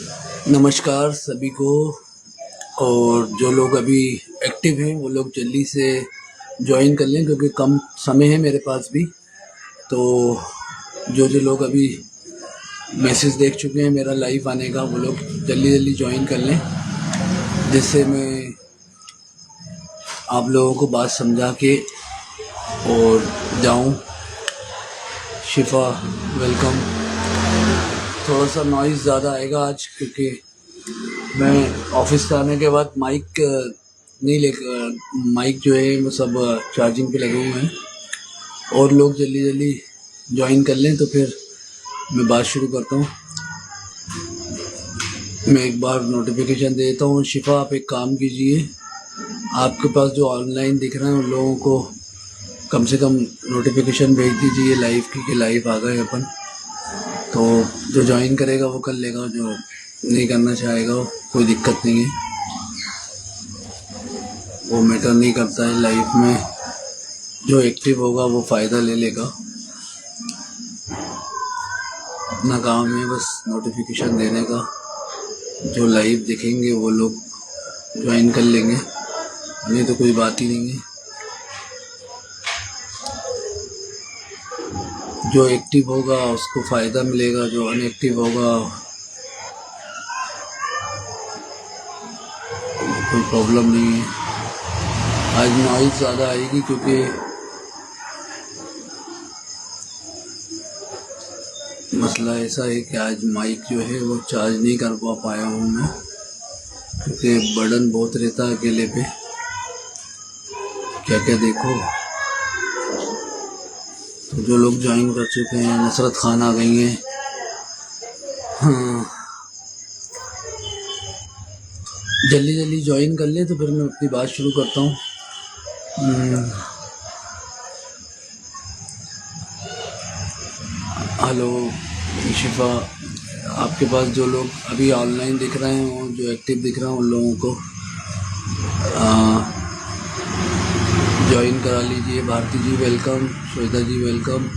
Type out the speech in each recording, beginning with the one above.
नमस्कार सभी को। और जो लोग अभी एक्टिव हैं वो लोग जल्दी से ज्वाइन कर लें क्योंकि कम समय है मेरे पास भी। तो जो जो लोग अभी मैसेज देख चुके हैं मेरा लाइव आने का वो लोग जल्दी जल्दी ज्वाइन कर लें, जिससे मैं आप लोगों को बात समझा के और जाऊं। शिफा वेलकम। थोड़ा सा नॉइज़ ज़्यादा आएगा आज क्योंकि मैं ऑफिस से आने के बाद माइक नहीं लेकर, माइक जो है वो सब चार्जिंग पे लगे हुए हैं। और लोग जल्दी जल्दी ज्वाइन कर लें तो फिर मैं बात शुरू करता हूँ। मैं एक बार नोटिफिकेशन देता हूँ। शिफा आप एक काम कीजिए, आपके पास जो ऑनलाइन दिख रहे हैं उन लोगों को कम से कम नोटिफिकेशन भेज दीजिए लाइव की कि लाइव आ गए अपन। तो जो ज्वाइन करेगा वो कर लेगा, जो नहीं करना चाहेगा कोई दिक्कत नहीं है, वो मैटर नहीं करता है। लाइफ में जो एक्टिव होगा वो फ़ायदा ले लेगा। अपना काम है बस नोटिफिकेशन देने का। जो लाइव दिखेंगे वो लोग ज्वाइन कर लेंगे, नहीं तो कोई बात ही नहीं है। जो एक्टिव होगा उसको फ़ायदा मिलेगा, जो अनएक्टिव होगा कोई प्रॉब्लम नहीं है। आज नॉइज़ ज़्यादा आएगी क्योंकि मसला ऐसा है कि आज माइक जो है वो चार्ज नहीं कर पाया हूँ मैं, क्योंकि बर्डन बहुत रहता है अकेले पे। क्या क्या देखो। तो जो लोग ज्वाइन कर चुके हैं, नुसरत खान आ गई हैं। हाँ, जल्दी जल्दी ज्वाइन कर ले तो फिर मैं अपनी बात शुरू करता हूँ। हेलो शिफा, आपके पास जो लोग अभी ऑनलाइन दिख रहे हैं और जो एक्टिव दिख रहे हैं उन लोगों को ज्वाइन करा लीजिए। भारती जी वेलकम, श्वेता जी वेलकम।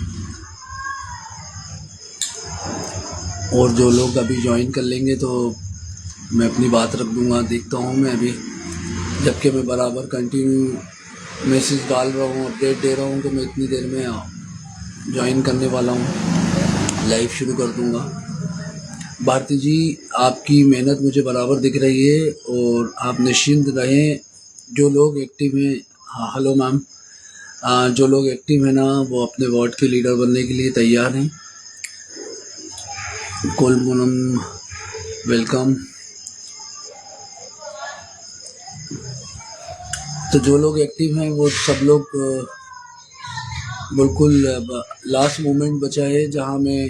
और जो लोग अभी ज्वाइन कर लेंगे तो मैं अपनी बात रख दूँगा। देखता हूँ मैं अभी, जबकि मैं बराबर कंटिन्यू मैसेज डाल रहा हूँ, अपडेट दे रहा हूँ कि मैं इतनी देर में ज्वाइन करने वाला हूँ, लाइव शुरू कर दूँगा। भारती जी आपकी मेहनत मुझे बराबर दिख रही है और आप निश्चिंत रहें। जो लोग एक्टिव हैं, हाँ हेलो मैम, जो लोग एक्टिव हैं ना वो अपने वार्ड के लीडर बनने के लिए तैयार हैं। कुल पूनम वेलकम। तो जो लोग एक्टिव हैं वो सब लोग बिल्कुल लास्ट मोमेंट बचा है जहां मैं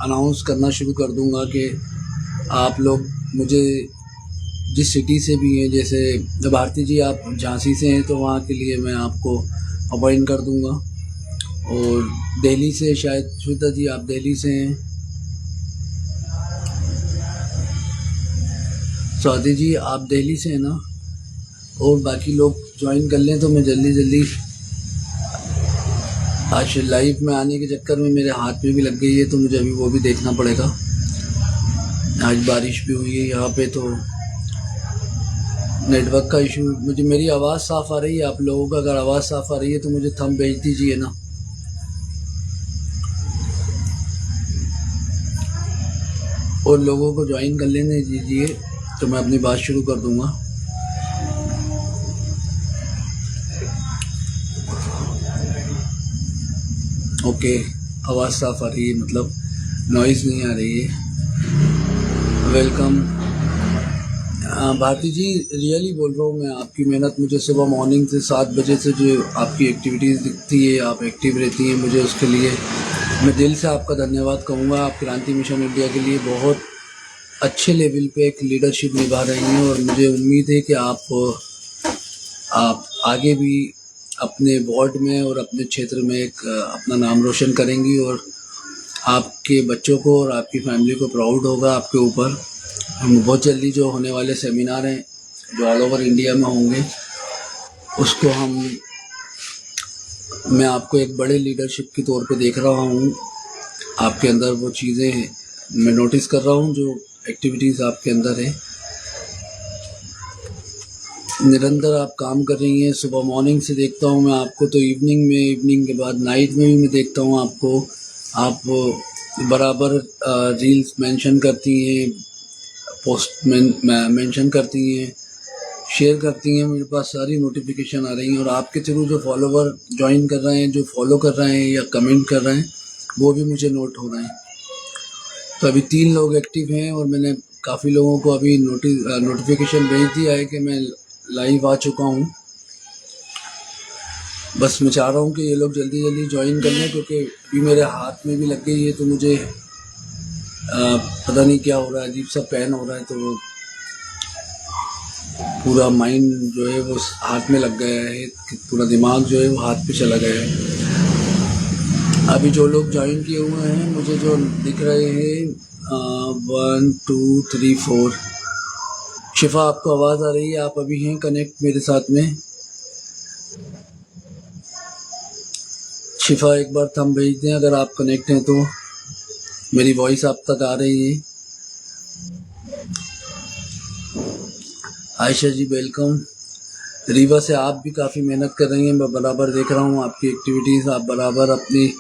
अनाउंस करना शुरू कर दूंगा कि आप लोग मुझे जिस सिटी से भी हैं, जैसे भारती जी आप झांसी से हैं तो वहाँ के लिए मैं आपको अपॉइंट कर दूंगा। और दिल्ली से शायद श्वेता जी आप दिल्ली से हैं, स्वाति जी आप दिल्ली से हैं ना। और बाकी लोग ज्वाइन कर लें तो मैं जल्दी जल्दी, आज लाइव में आने के चक्कर में मेरे हाथ में भी लग गई है तो मुझे अभी वो भी देखना पड़ेगा। आज बारिश भी हुई है यहाँ पे तो नेटवर्क का इशू। मुझे मेरी आवाज़ साफ़ आ रही है? आप लोगों का अगर आवाज़ साफ़ आ रही है तो मुझे थंब भेज दीजिए ना। और लोगों को ज्वाइन कर लेने दीजिए तो मैं अपनी बात शुरू कर दूंगा। ओके, आवाज़ साफ़ आ रही है, मतलब नॉइज़ नहीं आ रही है। वेलकम भारती जी, रियली बोल रहा हूँ मैं। आपकी मेहनत मुझे सुबह मॉर्निंग से 7 बजे से जो आपकी एक्टिविटीज़ दिखती है, आप एक्टिव रहती हैं, मुझे उसके लिए मैं दिल से आपका धन्यवाद कहूँगा। आप क्रांति मिशन इंडिया के लिए बहुत अच्छे लेवल पे एक लीडरशिप निभा रही हैं और मुझे उम्मीद है कि आप आगे भी अपने वार्ड में और अपने क्षेत्र में एक अपना नाम रोशन करेंगी और आपके बच्चों को और आपकी फैमिली को प्राउड होगा आपके ऊपर। हम बहुत जल्दी जो होने वाले सेमिनार हैं जो ऑल ओवर इंडिया में होंगे उसको मैं आपको एक बड़े लीडरशिप के तौर पे देख रहा हूँ। आपके अंदर वो चीज़ें मैं नोटिस कर रहा हूँ जो एक्टिविटीज़ आपके अंदर है, निरंतर आप काम कर रही हैं। सुबह मॉर्निंग से देखता हूँ मैं आपको, तो इवनिंग के बाद नाइट में भी मैं देखता हूँ आपको। आप बराबर रील्स मेंशन करती हैं, पोस्ट मेंशन करती हैं, शेयर करती हैं। मेरे पास सारी नोटिफिकेशन आ रही हैं, और आपके थ्रू जो फॉलोवर ज्वाइन कर रहे हैं, जो फॉलो कर रहे हैं या कमेंट कर रहे हैं, वो भी मुझे नोट हो रहे हैं। तो अभी 3 लोग एक्टिव हैं, और मैंने काफ़ी लोगों को अभी नोटिफिकेशन भेज दिया है कि मैं लाइव आ चुका हूँ। बस मैं चाह रहा हूँ कि ये लोग जल्दी जल्दी ज्वाइन कर लें, क्योंकि अभी मेरे हाथ में भी लग गई है, तो मुझे पता नहीं क्या हो रहा है, अजीब सा पेन हो रहा है, तो पूरा माइंड जो है वो हाथ में लग गया है, पूरा दिमाग जो है वो हाथ पे चला गया है। अभी जो लोग ज्वाइन किए हुए हैं, मुझे जो दिख रहे हैं 1 2 3 4। शिफा, आपको आवाज़ आ रही है? आप अभी हैं कनेक्ट मेरे साथ में? शिफा, एक बार थंब भेज दें अगर आप कनेक्ट हैं तो, मेरी वॉइस आप तक आ रही है। आयशा जी वेलकम। रीवा से आप भी काफ़ी मेहनत कर रही हैं, मैं बराबर देख रहा हूँ आपकी एक्टिविटीज़। आप बराबर अपनी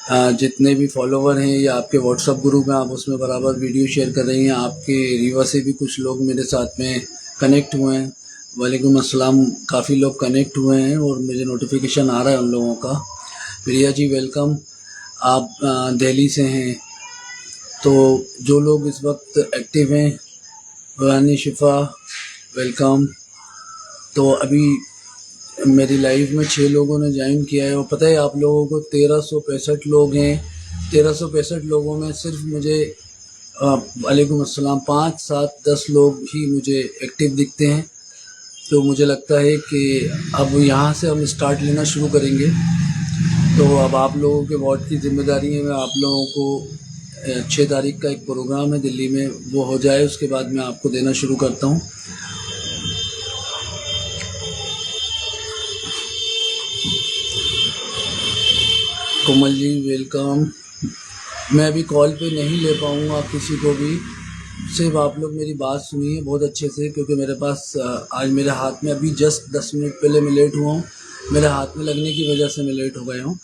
जितने भी फॉलोवर हैं या आपके व्हाट्सअप ग्रुप में, आप उसमें बराबर वीडियो शेयर कर रही हैं। आपके रीवा से भी कुछ लोग मेरे साथ में कनेक्ट हुए हैं। वालेकुम अस्सलाम। काफ़ी लोग कनेक्ट हुए हैं और मुझे नोटिफिकेशन आ रहा है उन लोगों का। प्रिया जी वेलकम। आप दिल्ली से हैं। तो जो लोग इस वक्त एक्टिव हैं, रानी शिफा वेलकम। तो अभी मेरी लाइफ में 6 लोगों ने ज्वाइन किया है, और पता है आप लोगों को 1365 लोग हैं। 1365 लोगों में सिर्फ मुझे वालेकुम अस्सलाम 5 7 10 लोग ही मुझे एक्टिव दिखते हैं। तो मुझे लगता है कि अब यहाँ से हम स्टार्ट लेना शुरू करेंगे। तो अब आप लोगों के वार्ड की जिम्मेदारी है, मैं आप लोगों को 6 तारीख का एक प्रोग्राम है दिल्ली में, वो हो जाए उसके बाद मैं आपको देना शुरू करता हूँ। कोमल जी वेलकम। मैं अभी कॉल पे नहीं ले पाऊँगा किसी को भी, सिर्फ आप लोग मेरी बात सुनिए बहुत अच्छे से, क्योंकि मेरे पास आज मेरे हाथ में अभी जस्ट 10 मिनट पहले मैं लेट हुआ हूँ। मेरे हाथ में लगने की वजह से मैं लेट हो गया हूँ।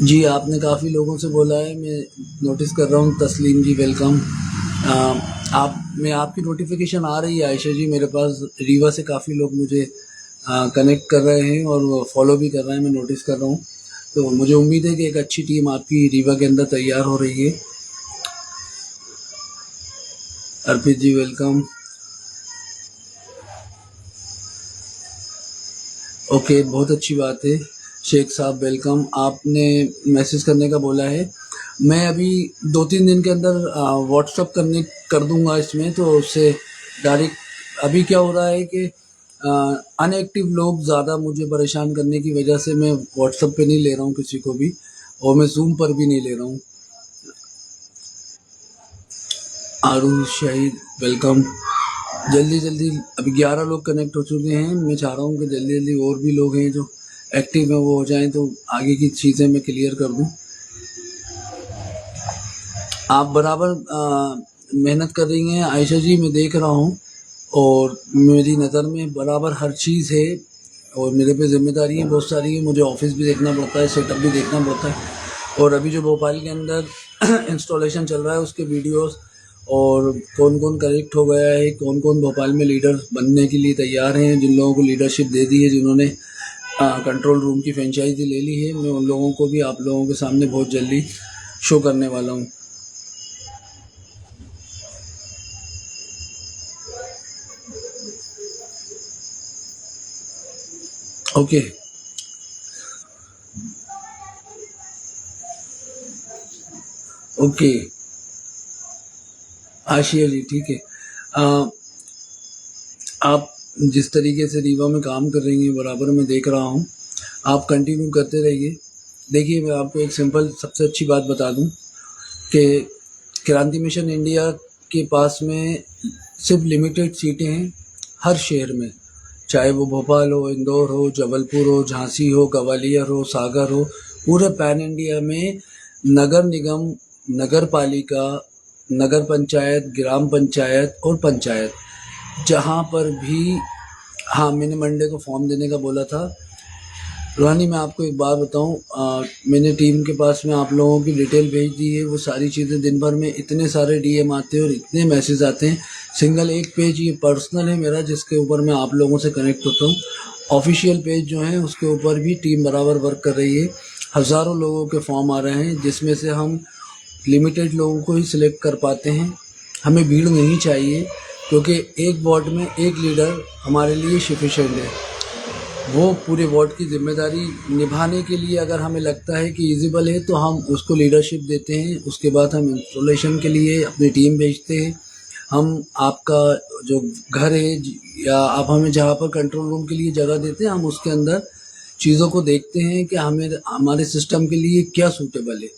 जी, आपने काफ़ी लोगों से बोला है, मैं नोटिस कर रहा हूँ। तस्लीम जी वेलकम। मैं आपकी नोटिफिकेशन आ रही है आयशा जी मेरे पास। रीवा से काफ़ी लोग मुझे कनेक्ट कर रहे हैं और फॉलो भी कर रहे हैं, मैं नोटिस कर रहा हूँ। तो मुझे उम्मीद है कि एक अच्छी टीम आपकी रीवा के अंदर तैयार हो रही है। अर्पित जी वेलकम। ओके, बहुत अच्छी बात है। शेख साहब वेलकम। आपने मैसेज करने का बोला है, मैं अभी 2-3 दिन के अंदर व्हाट्सअप करने कर दूंगा इसमें, तो उससे डायरेक्ट। अभी क्या हो रहा है कि अनएक्टिव लोग ज़्यादा मुझे परेशान करने की वजह से मैं व्हाट्सअप पे नहीं ले रहा हूँ किसी को भी, और मैं जूम पर भी नहीं ले रहा हूँ। आरू शाहिद वेलकम। जल्दी जल्दी अभी 11 लोग कनेक्ट हो चुके हैं। मैं चाह रहा हूँ कि जल्दी जल्दी और भी लोग हैं जो एक्टिव हैं वो हो जाएं, तो आगे की चीज़ें मैं क्लियर कर दूँ। आप बराबर मेहनत कर रही हैं आयशा जी, मैं देख रहा हूँ, और मेरी नज़र में बराबर हर चीज़ है, और मेरे पे जिम्मेदारी बहुत सारी है। मुझे ऑफिस भी देखना पड़ता है, सेटअप भी देखना पड़ता है, और अभी जो भोपाल के अंदर इंस्टॉलेशन चल रहा है उसके वीडियोस, और कौन कौन कनेक्ट हो गया है, कौन कौन भोपाल में लीडर बनने के लिए तैयार हैं, जिन लोगों को लीडरशिप दे दी है, जिन्होंने कंट्रोल रूम की फ्रेंचाइजी ले ली है, मैं उन लोगों को भी आप लोगों के सामने बहुत जल्दी शो करने वाला हूँ। ओके ओके आशिया जी ठीक है। आप जिस तरीके से रीवा में काम कर रही हैं बराबर मैं देख रहा हूँ, आप कंटिन्यू करते रहिए। देखिए, मैं आपको एक सिंपल सबसे अच्छी बात बता दूं कि क्रांति मिशन इंडिया के पास में सिर्फ लिमिटेड सीटें हैं हर शहर में, चाहे वो भोपाल हो, इंदौर हो, जबलपुर हो, झांसी हो, ग्वालियर हो, सागर हो। पूरे पैन इंडिया में नगर निगम नगर पालिका, नगर पंचायत, ग्राम पंचायत और पंचायत, जहाँ पर भी, हाँ मैंने मंडे को फॉर्म देने का बोला था। रोहानी मैं आपको एक बात बताऊं, मैंने टीम के पास में आप लोगों की डिटेल भेज दी है। वो सारी चीज़ें, दिन भर में इतने सारे डीएम आते हैं और इतने मैसेज आते हैं। सिंगल एक पेज ये पर्सनल है मेरा, जिसके ऊपर मैं आप लोगों से कनेक्ट होता हूँ। ऑफिशियल पेज जो है उसके ऊपर भी टीम बराबर वर्क कर रही है। हज़ारों लोगों के फॉर्म आ रहे हैं, जिसमें से हम लिमिटेड लोगों को ही सिलेक्ट कर पाते हैं। हमें भीड़ नहीं चाहिए, क्योंकि एक वार्ड में एक लीडर हमारे लिए सफिशिएंट है। वो पूरे वार्ड की जिम्मेदारी निभाने के लिए अगर हमें लगता है कि इजिबल है तो हम उसको लीडरशिप देते हैं। उसके बाद हम इंस्टॉलेशन के लिए अपनी टीम भेजते हैं। हम आपका जो घर है या आप हमें जहाँ पर कंट्रोल रूम के लिए जगह देते हैं, हम उसके अंदर चीज़ों को देखते हैं कि हमें हमारे सिस्टम के लिए क्या सूटेबल है।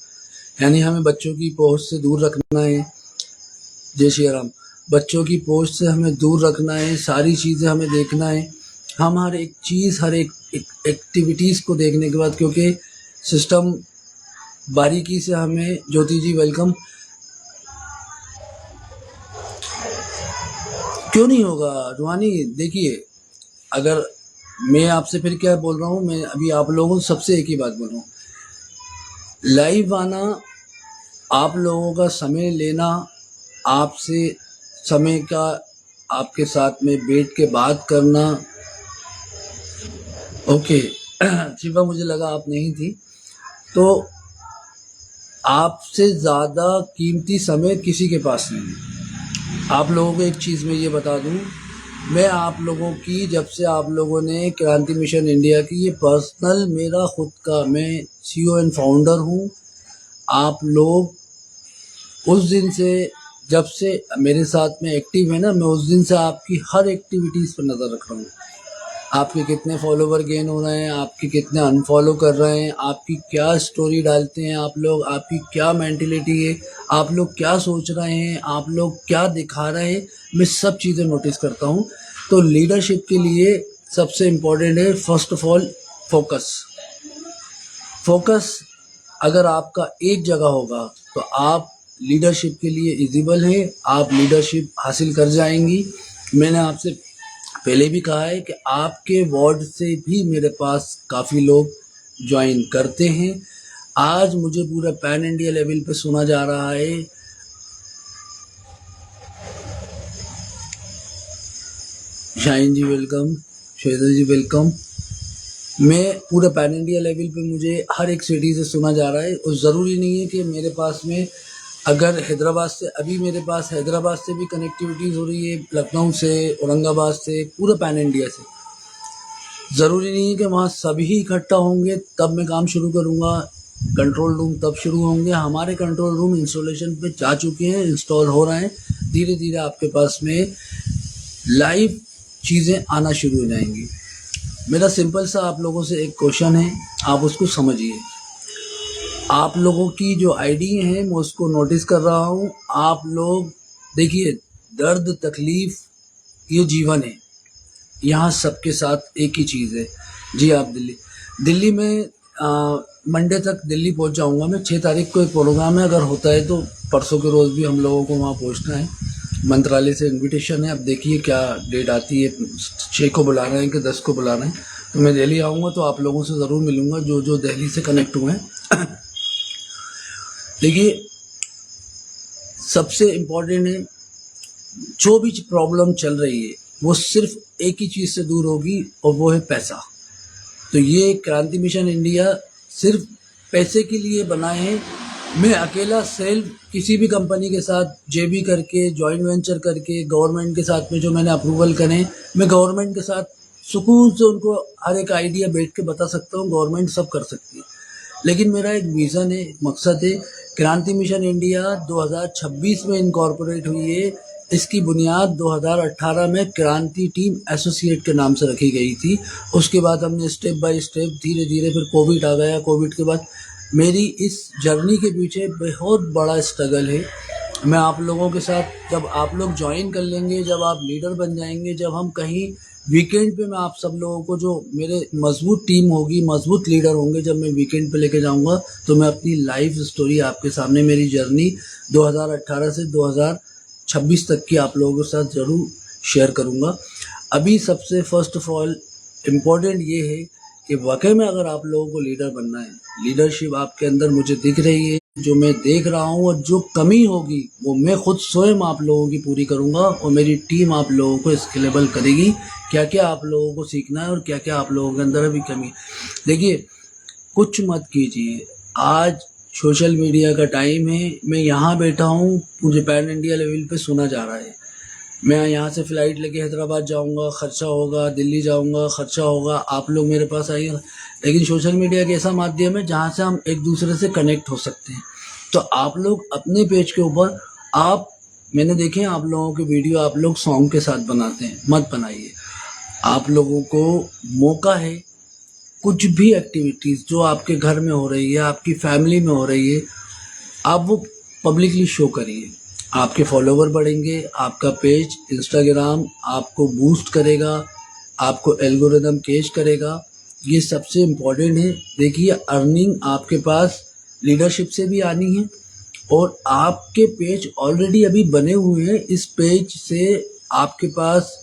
यानी हमें बच्चों की पहुंच से दूर रखना है। जय श्री राम। बच्चों की पहुंच से हमें दूर रखना है, सारी चीज़ें हमें देखना है। हम हर एक चीज़, हर एक एक्टिविटीज़ को देखने के बाद, क्योंकि सिस्टम बारीकी से हमें, ज्योति जी वेलकम, क्यों नहीं होगा रुहानी? देखिए, अगर मैं आपसे फिर क्या बोल रहा हूँ, मैं अभी आप लोगों से सबसे एक ही बात बोल रहा हूँ, लाइव आना, आप लोगों का समय लेना, आपसे समय का, आपके साथ में बैठ के बात करना। ओके शिवा, मुझे लगा आप नहीं थी। तो आपसे ज़्यादा कीमती समय किसी के पास नहीं है। आप लोगों को एक चीज़ मैं ये बता दूं, मैं आप लोगों की, जब से आप लोगों ने क्रांति मिशन इंडिया की, ये पर्सनल मेरा खुद का, मैं सीईओ एंड फाउंडर हूँ। आप लोग उस दिन से, जब से मेरे साथ में एक्टिव है ना, मैं उस दिन से आपकी हर एक्टिविटीज़ पर नज़र रख रहा हूँ। आपके कितने फॉलोवर गेन हो रहे हैं, आपके कितने अनफॉलो कर रहे हैं, आपकी क्या स्टोरी डालते हैं आप लोग, आपकी क्या मेंटिलिटी है, आप लोग क्या सोच रहे हैं, आप लोग क्या दिखा रहे हैं, मैं सब चीज़ें नोटिस करता हूँ। तो लीडरशिप के लिए सबसे इम्पोर्टेंट है, first of all, focus. Focus अगर आपका एक जगह होगा तो आप लीडरशिप के लिए एलिजिबल हैं, आप लीडरशिप हासिल कर जाएंगी। मैंने आपसे पहले भी कहा है कि आपके वार्ड से भी मेरे पास काफ़ी लोग ज्वाइन करते हैं। आज मुझे पूरा पैन इंडिया लेवल पे सुना जा रहा है। शाइन जी वेलकम, श्वेता जी वेलकम। मैं पूरा पैन इंडिया लेवल पे मुझे हर एक सिटी से सुना जा रहा है, और ज़रूरी नहीं है कि मेरे पास में, अगर हैदराबाद से, अभी मेरे पास हैदराबाद से भी कनेक्टिविटीज़ हो रही है, लखनऊ से, औरंगाबाद से, पूरा पैन इंडिया से। ज़रूरी नहीं है कि वहाँ सभी इकट्ठा होंगे तब मैं काम शुरू करूँगा, कंट्रोल रूम तब शुरू होंगे। हमारे कंट्रोल रूम इंस्टॉलेशन पे जा चुके हैं, इंस्टॉल हो रहे हैं। धीरे धीरे आपके पास में लाइव चीज़ें आना शुरू हो जाएंगी। मेरा सिंपल सा आप लोगों से एक क्वेश्चन है, आप उसको समझिए। आप लोगों की जो आईडी है मैं उसको नोटिस कर रहा हूँ। आप लोग देखिए, दर्द तकलीफ ये जीवन है, यहाँ सबके साथ एक ही चीज़ है। जी, आप दिल्ली में मंडे तक दिल्ली पहुँच जाऊँगा मैं। 6 तारीख को एक प्रोग्राम है, अगर होता है तो परसों के रोज़ भी हम लोगों को वहाँ पहुँचना है। मंत्रालय से इनविटेशन है, अब देखिए क्या डेट आती है। 6 को बुला रहे हैं कि 10 को बुला रहे हैं, तो मैं दिल्ली आऊँगा तो आप लोगों से ज़रूर मिलूँगा जो जो दिल्ली से कनेक्ट हुए हैं। देखिए, सबसे इम्पोर्टेंट है, जो भी प्रॉब्लम चल रही है वो सिर्फ एक ही चीज़ से दूर होगी, और वो है पैसा। तो ये क्रांति मिशन इंडिया सिर्फ पैसे के लिए बनाए हैं। मैं अकेला सेल्फ किसी भी कंपनी के साथ जेबी करके, जॉइंट वेंचर करके, गवर्नमेंट के साथ में जो मैंने अप्रूवल करे, मैं गवर्नमेंट के साथ सुकून से उनको हर एक आइडिया बैठ के बता सकता हूँ। गवर्नमेंट सब कर सकती है, लेकिन मेरा एक विज़न है, एक मकसद है। क्रांति मिशन इंडिया 2026 में इनकॉर्पोरेट हुई है। इसकी बुनियाद 2018 में क्रांति टीम एसोसिएट के नाम से रखी गई थी। उसके बाद हमने स्टेप बाय स्टेप, धीरे धीरे, फिर कोविड आ गया। कोविड के बाद मेरी इस जर्नी के पीछे बहुत बड़ा स्ट्रगल है। मैं आप लोगों के साथ, जब आप लोग ज्वाइन कर लेंगे, जब आप लीडर बन जाएंगे, जब हम कहीं वीकेंड पे मैं आप सब लोगों को, जो मेरे मजबूत टीम होगी, मजबूत लीडर होंगे, जब मैं वीकेंड पे लेके जाऊंगा तो मैं अपनी लाइफ स्टोरी आपके सामने, मेरी जर्नी 2018 से 2026 तक की आप लोगों के साथ ज़रूर शेयर करूंगा। अभी सबसे फर्स्ट ऑफ ऑल इम्पोर्टेंट ये है कि वाकई में अगर आप लोगों को लीडर बनना है, लीडरशिप आपके अंदर मुझे दिख रही है, जो मैं देख रहा हूँ, और जो कमी होगी वो मैं खुद स्वयं आप लोगों की पूरी करूँगा, और मेरी टीम आप लोगों को स्केलेबल करेगी। क्या क्या आप लोगों को सीखना है और क्या क्या आप लोगों के अंदर अभी कमी है। देखिए, कुछ मत कीजिए, आज सोशल मीडिया का टाइम है। मैं यहाँ बैठा हूँ, मुझे पैन इंडिया लेवल पे सुना जा रहा है। मैं यहाँ से फ़्लाइट लेके हैदराबाद जाऊँगा, ख़र्चा होगा, दिल्ली जाऊँगा, ख़र्चा होगा, आप लोग मेरे पास आइए। लेकिन सोशल मीडिया एक ऐसा माध्यम है जहाँ से हम एक दूसरे से कनेक्ट हो सकते हैं। तो आप लोग अपने पेज के ऊपर, आप, मैंने देखे हैं आप लोगों के वीडियो आप लोग सॉन्ग के साथ बनाते हैं, मत बनाइए। आप लोगों को मौका है, कुछ भी एक्टिविटीज़ जो आपके घर में हो रही है, आपकी फैमिली में हो रही है, आप वो पब्लिकली शो करिए। आपके फॉलोवर बढ़ेंगे, आपका पेज इंस्टाग्राम आपको बूस्ट करेगा, आपको एल्गोरिदम कैच करेगा। ये सबसे इम्पोर्टेंट है। देखिए, अर्निंग आपके पास लीडरशिप से भी आनी है, और आपके पेज ऑलरेडी अभी बने हुए हैं। इस पेज से आपके पास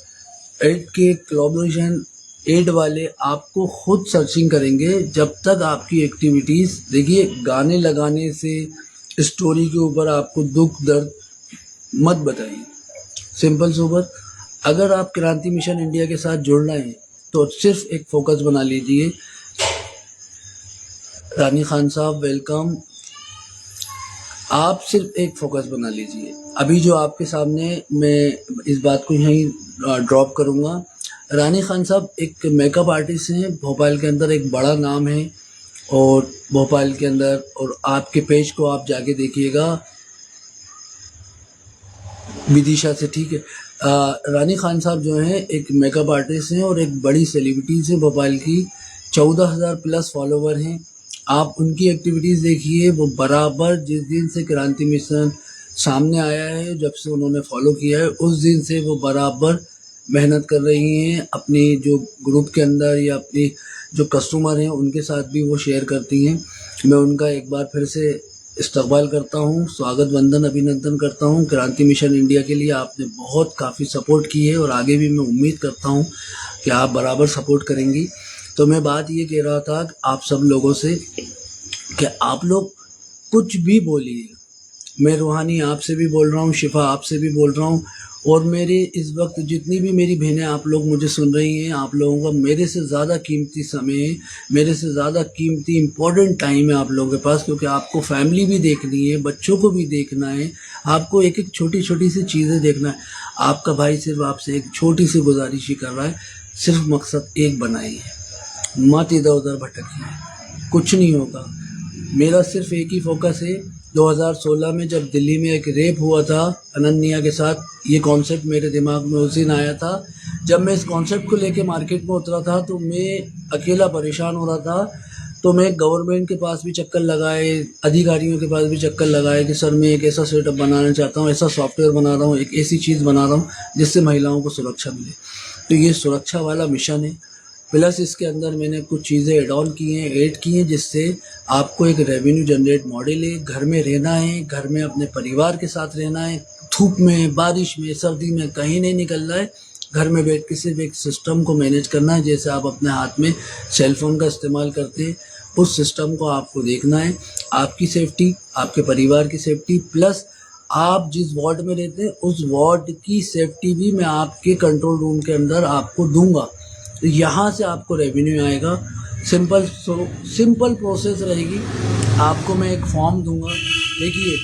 एड के कोलैबोरेशन, एड वाले आपको खुद सर्चिंग करेंगे। जब तक आपकी एक्टिविटीज़, देखिए, गाने लगाने से, स्टोरी के ऊपर आपको दुख दर्द मत बताइए। सिंपल सोबर, अगर आप क्रांति मिशन इंडिया के साथ जुड़ना है तो सिर्फ एक फोकस बना लीजिए। रानी खान साहब वेलकम। आप सिर्फ एक फोकस बना लीजिए। अभी जो आपके सामने मैं इस बात को यहीं ड्रॉप करूँगा। रानी खान साहब एक मेकअप आर्टिस्ट हैं, भोपाल के अंदर एक बड़ा नाम है, और भोपाल के अंदर, और आपके पेज को आप जाके देखिएगा, विदिशा से, ठीक है। रानी खान साहब जो हैं एक मेकअप आर्टिस्ट हैं और एक बड़ी सेलिब्रिटीज़ हैं भोपाल की। 14,000 प्लस फॉलोवर हैं। आप उनकी एक्टिविटीज़ देखिए, वो बराबर जिस दिन से क्रांति मिशन सामने आया है, जब से उन्होंने फॉलो किया है, उस दिन से वो बराबर मेहनत कर रही हैं। अपनी जो ग्रुप के अंदर या अपनी जो कस्टमर हैं उनके साथ भी वो शेयर करती हैं। मैं उनका एक बार फिर से इस्तकबाल करता हूँ, स्वागत, वंदन, अभिनंदन करता हूँ। क्रांति मिशन इंडिया के लिए आपने बहुत काफ़ी सपोर्ट की है, और आगे भी मैं उम्मीद करता हूँ कि आप बराबर सपोर्ट करेंगी। तो मैं बात ये कह रहा था आप सब लोगों से कि आप लोग कुछ भी बोलिए। मैं रूहानी आपसे भी बोल रहा हूँ, शिफा आपसे भी बोल रहा हूँ, और मेरे इस वक्त जितनी भी मेरी बहनें आप लोग मुझे सुन रही हैं, आप लोगों का मेरे से ज़्यादा कीमती समय है, मेरे से ज़्यादा कीमती इम्पोर्टेंट टाइम है आप लोगों के पास, क्योंकि आपको फैमिली भी देखनी है, बच्चों को भी देखना है, आपको एक एक छोटी छोटी सी चीज़ें देखना है। आपका भाई सिर्फ आपसे एक छोटी सी गुजारिश ही कर रहा है, सिर्फ मकसद एक बनाइए, मत इधर उधर भटकिए, कुछ नहीं होगा। मेरा सिर्फ एक ही फोकस है। 2016 में जब दिल्ली में एक रेप हुआ था अनन्या के साथ, ये कॉन्सेप्ट मेरे दिमाग में उस दिन आया था। जब मैं इस कॉन्सेप्ट को लेके मार्केट में उतरा था तो मैं अकेला परेशान हो रहा था। तो मैं गवर्नमेंट के पास भी चक्कर लगाए, अधिकारियों के पास भी चक्कर लगाए कि सर मैं एक ऐसा सेटअप बनाना चाहता हूँ, ऐसा सॉफ्टवेयर बना रहा हूँ, एक ऐसी चीज़ बना रहा हूँ जिससे महिलाओं को सुरक्षा मिले। तो ये सुरक्षा वाला मिशन है। प्लस इसके अंदर मैंने कुछ चीज़ें ऐड ऑन की हैं, ऐड की हैं, जिससे आपको एक रेवेन्यू जनरेट मॉडल है। घर में रहना है, घर में अपने परिवार के साथ रहना है, धूप में, बारिश में, सर्दी में कहीं नहीं निकलना है। घर में बैठ के सिर्फ एक सिस्टम को मैनेज करना है। जैसे आप अपने हाथ में सेलफोन का इस्तेमाल करते हैं, उस सिस्टम को आपको देखना है। आपकी सेफ्टी, आपके परिवार की सेफ्टी, प्लस आप जिस वार्ड में रहते हैं उस वार्ड की सेफ्टी भी मैं आपके कंट्रोल रूम के अंदर आपको दूंगा। तो यहाँ से आपको रेवेन्यू आएगा। सिंपल प्रोसेस रहेगी। आपको मैं एक फॉर्म दूंगा। देखिए,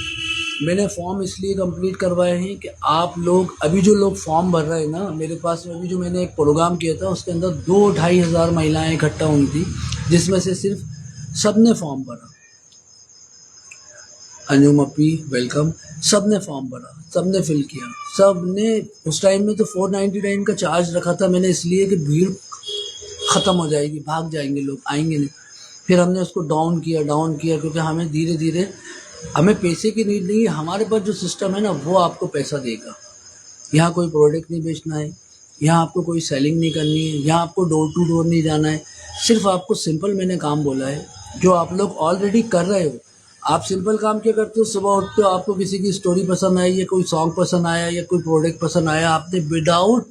मैंने फॉर्म इसलिए कंप्लीट करवाए हैं कि आप लोग, अभी जो लोग फॉर्म भर रहे हैं ना, मेरे पास में अभी जो मैंने एक प्रोग्राम किया था उसके अंदर 2-2.5 हज़ार महिलाएं इकट्ठा हुई थी, जिसमें से सिर्फ सबने फॉर्म भरा। अंजुम अपी वेलकम। सबने फॉर्म भरा, सबने फिल किया, सबने। उस टाइम में तो 499 का चार्ज रखा था मैंने, इसलिए कि भीड़ ख़त्म हो जाएगी, भाग जाएंगे लोग, आएंगे नहीं। फिर हमने उसको डाउन किया, क्योंकि हमें धीरे धीरे, हमें पैसे की नीड नहीं है, हमारे पास जो सिस्टम है ना वो आपको पैसा देगा। यहाँ कोई प्रोडक्ट नहीं बेचना है, यहाँ आपको कोई सेलिंग नहीं करनी है, यहाँ आपको डोर टू डोर नहीं जाना है। सिर्फ आपको सिंपल मैंने काम बोला है जो आप लोग ऑलरेडी कर रहे हो। आप सिंपल काम क्या करते हो, सुबह उठते हो, आपको किसी की स्टोरी पसंद आई या कोई सॉन्ग पसंद आया या कोई प्रोडक्ट पसंद आया, आपने विदाउट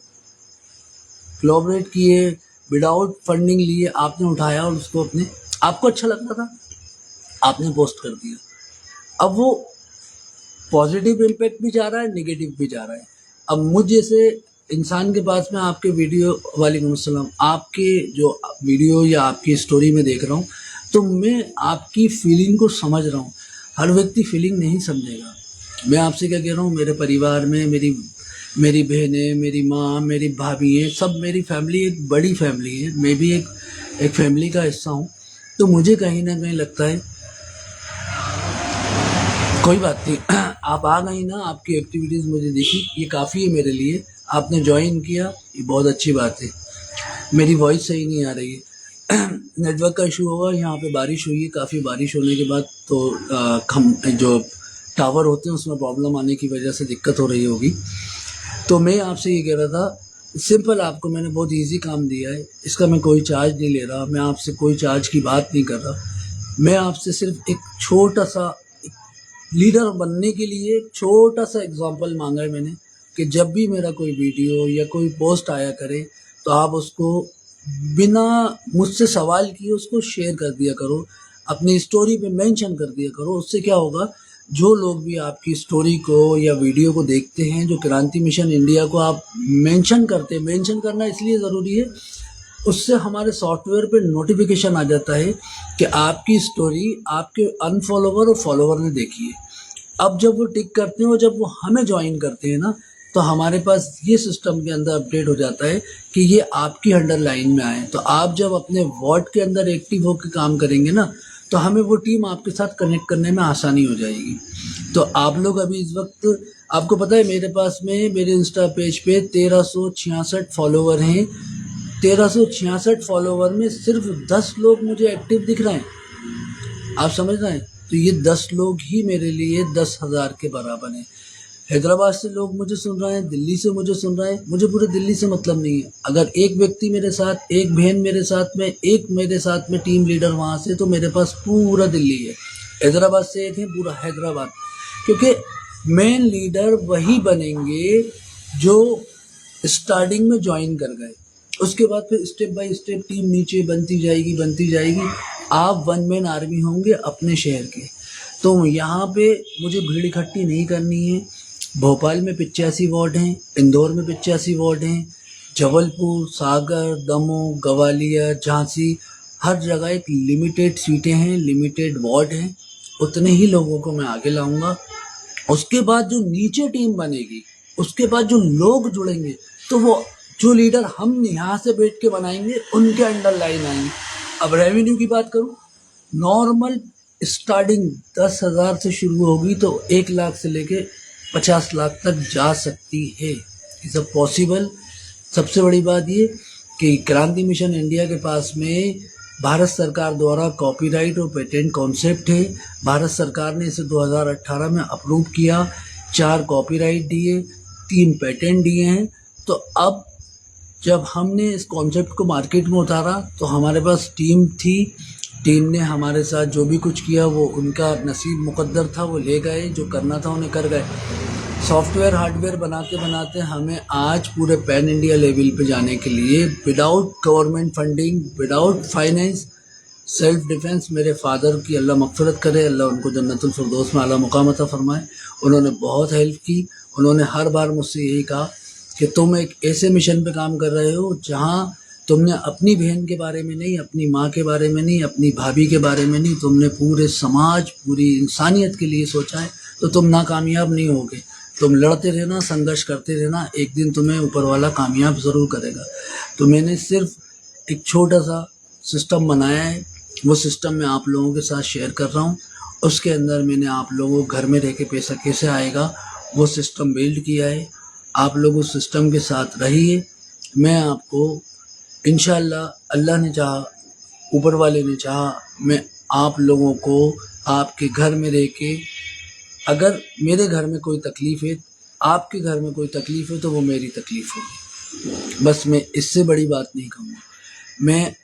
कोलैबोरेट किए, विदाउट फंडिंग लिए, आपने उठाया और उसको अपने आपको अच्छा लगता था, आपने पोस्ट कर दिया। अब वो पॉजिटिव इम्पैक्ट भी जा रहा है, नेगेटिव भी जा रहा है। अब मुझ जैसे इंसान के पास में आपके वीडियो, वालेकुम अस्सलाम, आपके जो वीडियो या आपकी स्टोरी में देख रहा हूँ, तो मैं आपकी फीलिंग को समझ रहा हूँ। हर व्यक्ति फीलिंग नहीं समझेगा। मैं आपसे क्या कह रहा हूँ, मेरे परिवार में मेरी बहनें, मेरी माँ, मेरी भाभी हैं, सब मेरी फैमिली एक बड़ी फैमिली है। मैं भी एक फैमिली का हिस्सा हूँ। तो मुझे कहीं ना कहीं लगता है कोई बात नहीं, आप आ गई ना, आपकी एक्टिविटीज़ मुझे दिखी, ये काफ़ी है मेरे लिए। आपने ज्वाइन किया, ये बहुत अच्छी बात है। मेरी वॉइस सही नहीं आ रही है, नेटवर्क का इशू होगा। यहाँ पे बारिश हुई है, काफ़ी बारिश होने के बाद तो जो टावर होते हैं उसमें प्रॉब्लम आने की वजह से दिक्कत हो रही होगी। तो मैं आपसे ये कह रहा था, सिंपल आपको मैंने बहुत इजी काम दिया है, इसका मैं कोई चार्ज नहीं ले रहा, मैं आपसे कोई चार्ज की बात नहीं कर रहा। मैं आपसे सिर्फ एक छोटा सा लीडर बनने के लिए छोटा सा एग्जांपल मांगा है मैंने, कि जब भी मेरा कोई वीडियो या कोई पोस्ट आया करे तो आप उसको बिना मुझसे सवाल किए उसको शेयर कर दिया करो, अपनी स्टोरी पे मेंशन कर दिया करो। उससे क्या होगा, जो लोग भी आपकी स्टोरी को या वीडियो को देखते हैं, जो क्रांति मिशन इंडिया को आप मेंशन करते हैं, मेंशन करना इसलिए ज़रूरी है, उससे हमारे सॉफ्टवेयर पे नोटिफिकेशन आ जाता है कि आपकी स्टोरी आपके अनफॉलोवर और फॉलोवर ने देखी है। अब जब वो टिक करते हैं और जब वो हमें ज्वाइन करते हैं ना, तो हमारे पास ये सिस्टम के अंदर अपडेट हो जाता है कि ये आपकी अंडरलाइन में आए। तो आप जब अपने वॉर्ड के अंदर एक्टिव होकर काम करेंगे ना, तो हमें वो टीम आपके साथ कनेक्ट करने में आसानी हो जाएगी। तो आप लोग अभी इस वक्त, आपको पता है मेरे पास में मेरे इंस्टा पेज पे 1366 फॉलोवर हैं। 1366 फॉलोवर में सिर्फ 10 लोग मुझे एक्टिव दिख रहे हैं। आप समझ रहे हैं? तो ये 10 लोग ही मेरे लिए 10,000 के बराबर हैं। हैदराबाद से लोग मुझे सुन रहे हैं, दिल्ली से मुझे सुन रहे हैं, मुझे पूरे दिल्ली से मतलब नहीं है। अगर एक व्यक्ति मेरे साथ, एक बहन मेरे साथ में, एक मेरे साथ में टीम लीडर वहाँ से, तो मेरे पास पूरा दिल्ली है। हैदराबाद से एक है, पूरा हैदराबाद। क्योंकि मेन लीडर वही बनेंगे जो स्टार्टिंग में ज्वाइन कर गए, उसके बाद फिर स्टेप बाय स्टेप टीम नीचे बनती जाएगी, बनती जाएगी। आप वन मैन आर्मी होंगे अपने शहर के। तो यहाँ पे मुझे भीड़ इकट्ठी नहीं करनी है। भोपाल में 85 वार्ड हैं, इंदौर में 85 वार्ड हैं, जबलपुर, सागर, दमोह, ग्वालियर, झांसी, हर जगह एक लिमिटेड सीटें हैं, लिमिटेड वार्ड हैं। उतने ही लोगों को मैं आगे लाऊंगा। उसके बाद जो नीचे टीम बनेगी, उसके बाद जो लोग जुड़ेंगे, तो वो जो लीडर हम यहाँ से बैठ के बनाएंगे उनके अंडर लाइन आएंगे। अब रेवेन्यू की बात करूँ, नॉर्मल स्टार्टिंग 10,000 से शुरू होगी तो 1 लाख से लेके 50 लाख तक जा सकती है। Is a possible. सबसे बड़ी बात ये कि क्रांति मिशन इंडिया के पास में भारत सरकार द्वारा कॉपीराइट और पेटेंट कॉन्सेप्ट है। भारत सरकार ने इसे 2018 में अप्रूव किया, 4 कॉपीराइट दिए, 3 पेटेंट दिए हैं। तो अब जब हमने इस कॉन्सेप्ट को मार्केट में उतारा तो हमारे पास टीम थी, टीम ने हमारे साथ जो भी कुछ किया वो उनका नसीब मुकद्दर था, वो ले गए, जो करना था उन्हें कर गए। सॉफ्टवेयर हार्डवेयर बनाते बनाते हमें आज पूरे पैन इंडिया लेवल पे जाने के लिए without government funding, without finance, self defence, मेरे फादर की अल्लाह मग़फ़िरत करे, अल्लाह उनको जन्नतुल फिरदौस में आला मुकाम अता फरमाए, उन्होंने बहुत हेल्प की। उन्होंने हर बार मुझसे यही कहा कि तुम एक ऐसे मिशन पे काम कर रहे हो जहाँ तुमने अपनी बहन के बारे में नहीं, अपनी माँ के बारे में नहीं, अपनी भाभी के बारे में नहीं, तुमने पूरे समाज, पूरी इंसानियत के लिए सोचा है। तो तुम नाकामयाब नहीं होगे। तुम लड़ते रहना, संघर्ष करते रहना, एक दिन तुम्हें ऊपर वाला कामयाब ज़रूर करेगा। तो मैंने सिर्फ एक छोटा सा सिस्टम बनाया है, वो सिस्टम मैं आप लोगों के साथ शेयर कर रहा हूँ। उसके अंदर मैंने आप लोगों को घर में रह के पैसा कैसे आएगा वो सिस्टम बिल्ड किया है। आप लोग उस सिस्टम के साथ रहिए। मैं आपको इंशाअल्लाह, अल्लाह ने चाहा, ऊपर वाले ने चाहा, मैं आप लोगों को आपके घर में रह के, अगर मेरे घर में कोई तकलीफ़ है, आपके घर में कोई तकलीफ़ है, तो वो मेरी तकलीफ़ होगी। बस मैं इससे बड़ी बात नहीं कहूँगा। मैं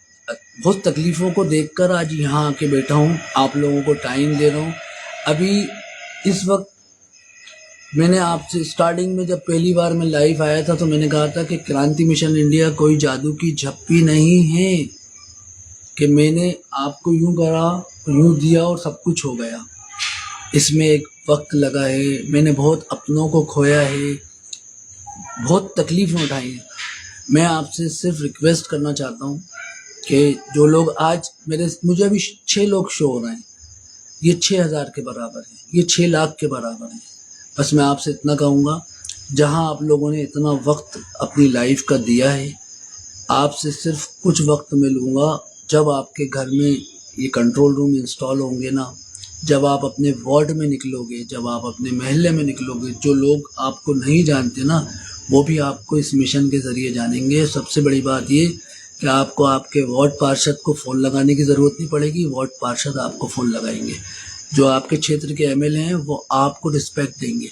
बहुत तकलीफ़ों को देखकर आज यहाँ आके बैठा हूँ, आप लोगों को टाइम दे रहा हूँ। अभी इस वक्त मैंने आपसे स्टार्टिंग में जब पहली बार मैं लाइव आया था तो मैंने कहा था कि क्रांति मिशन इंडिया कोई जादू की झप्पी नहीं है कि मैंने आपको यूं करा, यूं दिया और सब कुछ हो गया। इसमें एक वक्त लगा है, मैंने बहुत अपनों को खोया है, बहुत तकलीफ़ें उठाई हैं। मैं आपसे सिर्फ रिक्वेस्ट करना चाहता हूँ कि जो लोग आज मुझे अभी 6 लोग शो हो रहे हैं, ये 6000 के बराबर है, ये 6 लाख के बराबर है। बस मैं आपसे इतना कहूँगा, जहाँ आप लोगों ने इतना वक्त अपनी लाइफ का दिया है, आपसे सिर्फ कुछ वक्त मैं लूँगा। जब आपके घर में ये कंट्रोल रूम इंस्टॉल होंगे ना, जब आप अपने वार्ड में निकलोगे, जब आप अपने मोहल्ले में निकलोगे, जो लोग आपको नहीं जानते ना, वो भी आपको इस मिशन के ज़रिए जानेंगे। सबसे बड़ी बात ये कि आपको आपके वार्ड पार्षद को फ़ोन लगाने की ज़रूरत नहीं पड़ेगी, वार्ड पार्षद आपको फ़ोन लगाएंगे। जो आपके क्षेत्र के एमएलए हैं वो आपको रिस्पेक्ट देंगे,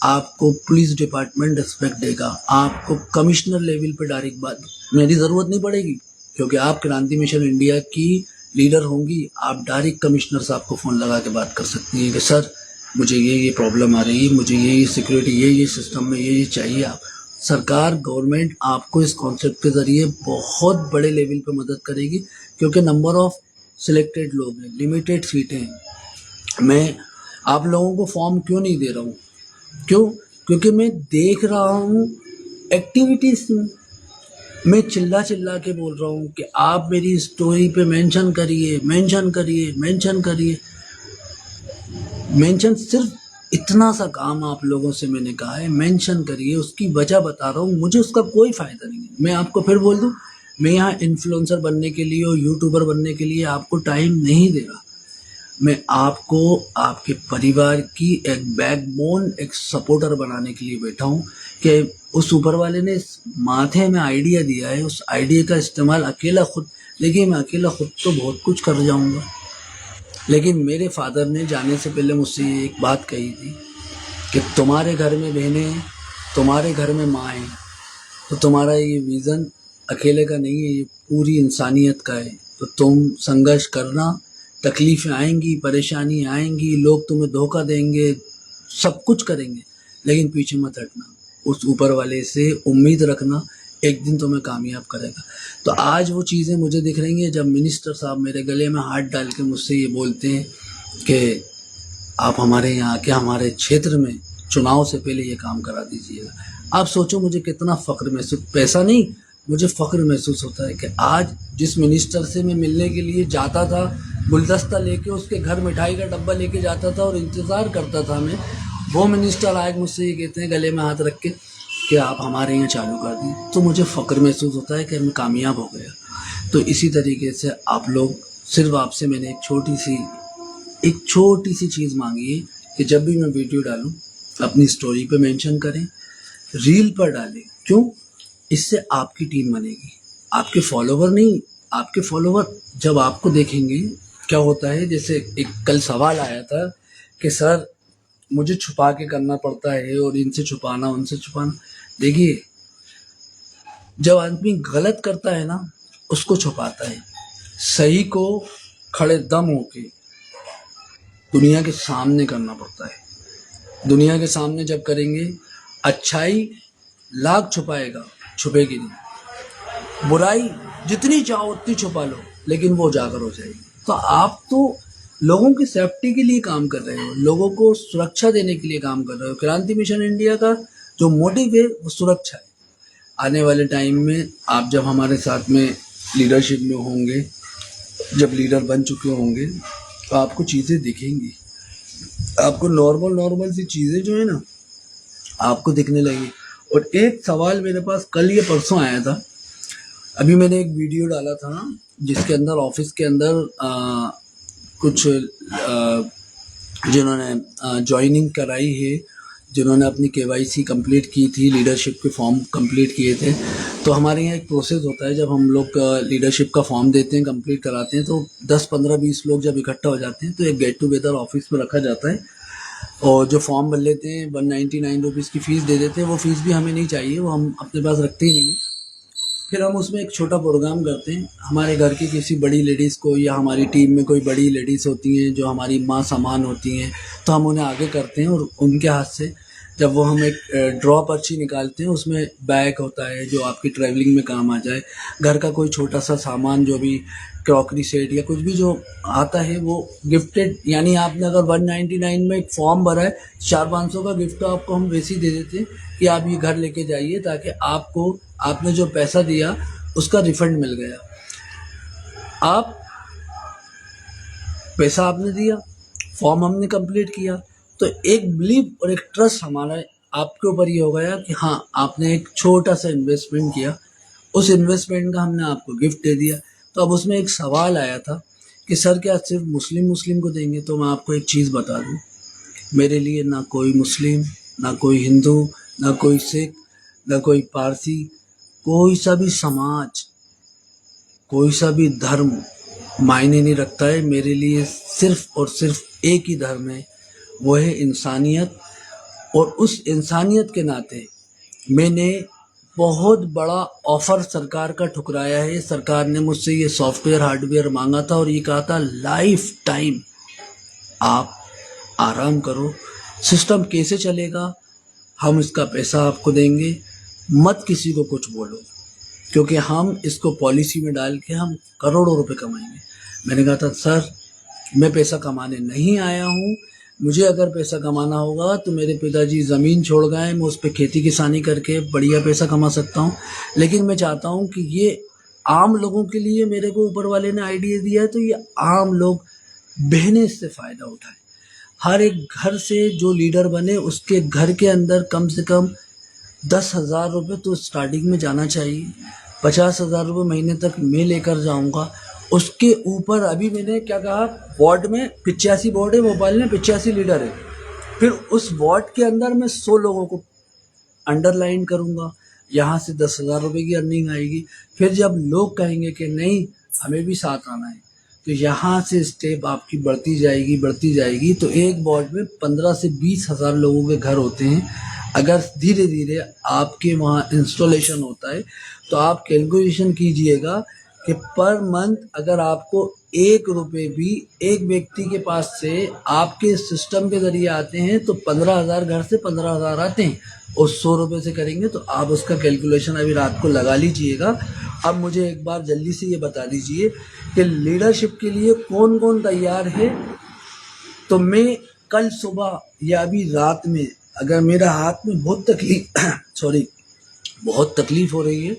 आपको पुलिस डिपार्टमेंट रिस्पेक्ट देगा, आपको कमिश्नर लेवल पे डायरेक्ट बात मेरी ज़रूरत नहीं पड़ेगी, क्योंकि आप क्रांति मिशन इंडिया की लीडर होंगी। आप डायरेक्ट कमिश्नर साहब को फ़ोन लगा के बात कर सकती हैं कि सर मुझे ये प्रॉब्लम आ रही है, मुझे ये सिक्योरिटी, ये सिस्टम में ये चाहिए। आप सरकार गवर्नमेंट आपको इस कॉन्सेप्ट के ज़रिए बहुत बड़े लेवल पे मदद करेगी, क्योंकि नंबर ऑफ़ सिलेक्टेड लोग हैं, लिमिटेड सीटें हैं। मैं आप लोगों को फॉर्म क्यों नहीं दे रहा हूँ? क्यों? क्योंकि मैं देख रहा हूँ एक्टिविटीज़ में, मैं चिल्ला चिल्ला के बोल रहा हूँ कि आप मेरी स्टोरी पे मेंशन करिए, मेंशन करिए, मेंशन करिए। मेंशन सिर्फ इतना सा काम आप लोगों से मैंने कहा है, मेंशन करिए। उसकी वजह बता रहा हूँ, मुझे उसका कोई फ़ायदा नहीं है। मैं आपको फिर बोल दूँ, मैं यहाँ इन्फ्लुएंसर बनने के लिए और यूट्यूबर बनने के लिए आपको टाइम नहीं दे रहा। मैं आपको आपके परिवार की एक बैकबोन, एक सपोर्टर बनाने के लिए बैठा हूँ कि उस ऊपर वाले ने इस माथे में आइडिया दिया है, उस आइडिया का इस्तेमाल अकेला खुद, देखिए मैं अकेला खुद तो बहुत कुछ कर जाऊँगा, लेकिन मेरे फादर ने जाने से पहले मुझसे एक बात कही थी कि तुम्हारे घर में बहनें हैं, तुम्हारे घर में माँ है, तो तुम्हारा ये विज़न अकेले का नहीं है, ये पूरी इंसानियत का है। तो तुम संघर्ष करना, तकलीफ़ें आएंगी, परेशानी आएंगी, लोग तुम्हें धोखा देंगे, सब कुछ करेंगे, लेकिन पीछे मत हटना। उस ऊपर वाले से उम्मीद रखना, एक दिन तुम्हें कामयाब करेगा। तो आज वो चीज़ें मुझे दिख रही हैं, जब मिनिस्टर साहब मेरे गले में हाथ डाल के मुझसे ये बोलते हैं कि आप हमारे यहाँ आके हमारे क्षेत्र में चुनाव से पहले ये काम करा दीजिएगा। आप सोचो मुझे कितना फ़ख्र महसूस, पैसा नहीं, मुझे फ़ख्र महसूस होता है कि आज जिस मिनिस्टर से मैं मिलने के लिए जाता था, गुलदस्ता लेके उसके घर मिठाई का डब्बा लेके जाता था और इंतज़ार करता था मैं, वो मिनिस्टर आज मुझसे ये कहते हैं गले में हाथ रख के कि आप हमारे यहाँ चालू कर दी, तो मुझे फ़ख्र महसूस होता है कि मैं कामयाब हो गया। तो इसी तरीके से आप लोग, सिर्फ आपसे मैंने एक छोटी सी चीज़ मांगी है कि जब भी मैं वीडियो डालूं अपनी स्टोरी पे मेंशन करें, रील पर डालें। क्यों? इससे आपकी टीम बनेगी, आपके फॉलोवर नहीं। आपके फॉलोवर जब आपको देखेंगे, क्या होता है, जैसे एक कल सवाल आया था कि सर मुझे छुपा के करना पड़ता है और इनसे छुपाना, उनसे छुपाना। देखिए, जब आदमी गलत करता है ना, उसको छुपाता है, सही को खड़े दम होके दुनिया के सामने करना पड़ता है। दुनिया के सामने जब करेंगे, अच्छाई लाख छुपाएगा, छुपेगी नहीं। बुराई जितनी चाहो उतनी छुपा लो, लेकिन वो उजागर हो जाएगी। तो आप तो लोगों की सेफ्टी के लिए काम कर रहे हो, लोगों को सुरक्षा देने के लिए काम कर रहे हो। क्रांति मिशन इंडिया का जो मोटिव है वो सुरक्षा है। आने वाले टाइम में आप जब हमारे साथ में लीडरशिप में होंगे, जब लीडर बन चुके होंगे, तो आपको चीज़ें दिखेंगी, आपको नॉर्मल सी चीज़ें जो है ना आपको दिखने लगी। और एक सवाल मेरे पास कल या परसों आया था, अभी मैंने एक वीडियो डाला था जिसके अंदर ऑफिस के अंदर कुछ जिन्होंने ज्वाइनिंग कराई है, जिन्होंने अपनी KYC कंप्लीट की थी, लीडरशिप के फॉर्म कंप्लीट किए थे। तो हमारे यहाँ एक प्रोसेस होता है, जब हम लोग लीडरशिप का फॉर्म देते हैं, कंप्लीट कराते हैं, तो 10, 15, 20 लोग जब इकट्ठा हो जाते हैं तो एक गेट टुगेदर ऑफिस में रखा जाता है। और जो फॉर्म भर लेते हैं 199 रुपीज़ की फ़ीस दे देते हैं, वो फ़ीस भी हमें नहीं चाहिए, वो हम अपने पास रखते ही नहीं हैं। फिर हम उसमें एक छोटा प्रोग्राम करते हैं, हमारे घर की किसी बड़ी लेडीज़ को या हमारी टीम में कोई बड़ी लेडीज़ होती हैं जो हमारी माँ समान होती हैं, तो हम उन्हें आगे करते हैं और उनके हाथ से जब वो हम एक ड्रॉ पर्ची निकालते हैं, उसमें बैग होता है जो आपकी ट्रैवलिंग में काम आ जाए, घर का कोई छोटा सा सामान जो भी क्रॉकरी सेट या कुछ भी जो आता है वो गिफ्टेड, यानी आपने अगर 199 में एक फॉर्म भरा है, 400-500 का गिफ्ट तो आपको हम वैसे ही दे देते हैं कि आप ये घर लेके जाइए, ताकि आपको आपने जो पैसा दिया उसका रिफंड मिल गया। आप पैसा आपने दिया, फॉर्म हमने कंप्लीट किया, तो एक बिलीव और एक ट्रस्ट हमारा आपके ऊपर ये हो गया कि हाँ आपने एक छोटा सा इन्वेस्टमेंट किया, उस इन्वेस्टमेंट का हमने आपको गिफ्ट दे दिया। तो अब उसमें एक सवाल आया था कि सर क्या सिर्फ मुस्लिम को देंगे? तो मैं आपको एक चीज़ बता दूं, मेरे लिए ना कोई मुस्लिम, ना कोई हिंदू, ना कोई सिख, ना कोई पारसी, कोई सा भी समाज, कोई सा भी धर्म मायने नहीं रखता है। मेरे लिए सिर्फ और सिर्फ एक ही धर्म है, वो है इंसानियत। और उस इंसानियत के नाते मैंने बहुत बड़ा ऑफर सरकार का ठुकराया है। सरकार ने मुझसे ये सॉफ्टवेयर हार्डवेयर मांगा था और ये कहा था लाइफ टाइम आप आराम करो, सिस्टम कैसे चलेगा, हम इसका पैसा आपको देंगे, मत किसी को कुछ बोलो, क्योंकि हम इसको पॉलिसी में डाल के हम करोड़ों रुपए कमाएंगे। मैंने कहा था सर मैं पैसा कमाने नहीं आया हूँ, मुझे अगर पैसा कमाना होगा तो मेरे पिताजी ज़मीन छोड़ गए, मैं उस पर खेती किसानी करके बढ़िया पैसा कमा सकता हूँ। लेकिन मैं चाहता हूँ कि ये आम लोगों के लिए मेरे को ऊपर वाले ने आइडिया दिया है, तो ये आम लोग बहने इससे फ़ायदा उठाएं। हर एक घर से जो लीडर बने उसके घर के अंदर कम से कम 10,000 रुपये तो स्टार्टिंग में जाना चाहिए। 50,000 रुपये महीने तक मैं लेकर जाऊंगा। उसके ऊपर अभी मैंने क्या कहा, वार्ड में 85 वार्ड है, भोपाल में 85 लीडर है, फिर उस वार्ड के अंदर मैं 100 लोगों को अंडरलाइन करूंगा, यहाँ से 10,000 रुपये की अर्निंग आएगी। फिर जब लोग कहेंगे कि नहीं हमें भी साथ आना है, तो यहाँ से स्टेप आपकी बढ़ती जाएगी। तो एक वार्ड में 15 से 20,000 लोगों के घर होते हैं। अगर धीरे धीरे आपके वहाँ इंस्टॉलेशन होता है तो आप कैलकुलेशन कीजिएगा कि पर मंथ अगर आपको 1 रुपये भी एक व्यक्ति के पास से आपके सिस्टम के ज़रिए आते हैं तो 15,000 घर से 15,000 आते हैं, और 100 रुपये से करेंगे तो आप उसका कैलकुलेशन अभी रात को लगा लीजिएगा। अब मुझे एक बार जल्दी से ये बता दीजिए कि लीडरशिप के लिए कौन कौन तैयार है। तो मैं कल सुबह या अभी रात में, अगर मेरा हाथ में बहुत तकलीफ़ हो रही है,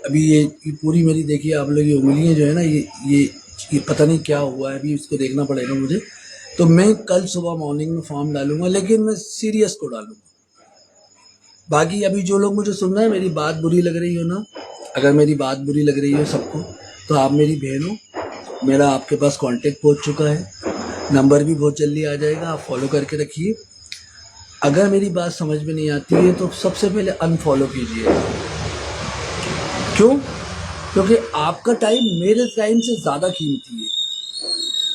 अभी ये पूरी मेरी देखिए आप लोग ये उंगलियां जो है ना, ये पता नहीं क्या हुआ है, अभी इसको देखना पड़ेगा मुझे। तो मैं कल सुबह मॉर्निंग में फॉर्म डालूंगा, लेकिन मैं सीरियस को डालूंगा। बाकी अभी जो लोग मुझे सुन रहे हैं, मेरी बात बुरी लग रही हो ना, अगर मेरी बात बुरी लग रही हो सबको, तो आप मेरी बहन हो, मेरा आपके पास कांटेक्ट पहुंच चुका है, नंबर भी बहुत जल्दी आ जाएगा, आप फॉलो करके रखिए। अगर मेरी बात समझ में नहीं आती है तो सबसे पहले अनफॉलो कीजिए। क्यों? क्योंकि आपका टाइम मेरे टाइम से ज़्यादा कीमती है।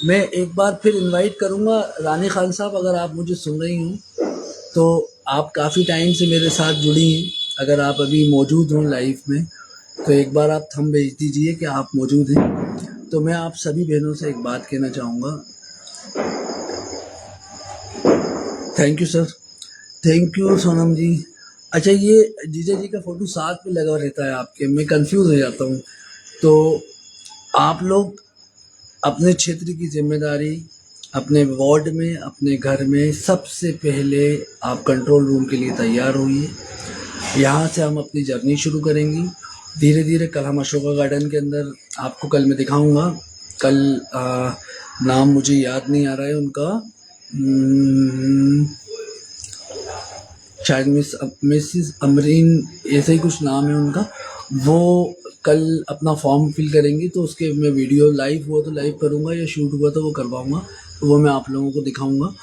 मैं एक बार फिर इनवाइट करूँगा, रानी खान साहब अगर आप मुझे सुन रही हूँ तो आप काफ़ी टाइम से मेरे साथ जुड़ी हैं, अगर आप अभी मौजूद हों लाइफ में तो एक बार आप थंब भेज दीजिए कि आप मौजूद हैं। तो मैं आप सभी बहनों से एक बात कहना चाहूँगा, thank you sir, thank you Sonam ji. अच्छा ये जीजा जी का फ़ोटो साथ में लगा रहता है आपके, मैं कंफ्यूज हो जाता हूँ। तो आप लोग अपने क्षेत्र की जिम्मेदारी अपने वार्ड में, अपने घर में सबसे पहले आप कंट्रोल रूम के लिए तैयार होइए। यहाँ से हम अपनी जर्नी शुरू करेंगे धीरे धीरे। कल हम अशोका गार्डन के अंदर आपको कल मैं दिखाऊंगा। कल नाम मुझे याद नहीं आ रहा है उनका, शायद मिसिस अमरीन ऐसा ही कुछ नाम है उनका। वो कल अपना फॉर्म फिल करेंगी, तो उसके मैं वीडियो लाइव हुआ तो लाइव करूँगा, या शूट हुआ तो वो करवाऊँगा, तो वो मैं आप लोगों को दिखाऊँगा।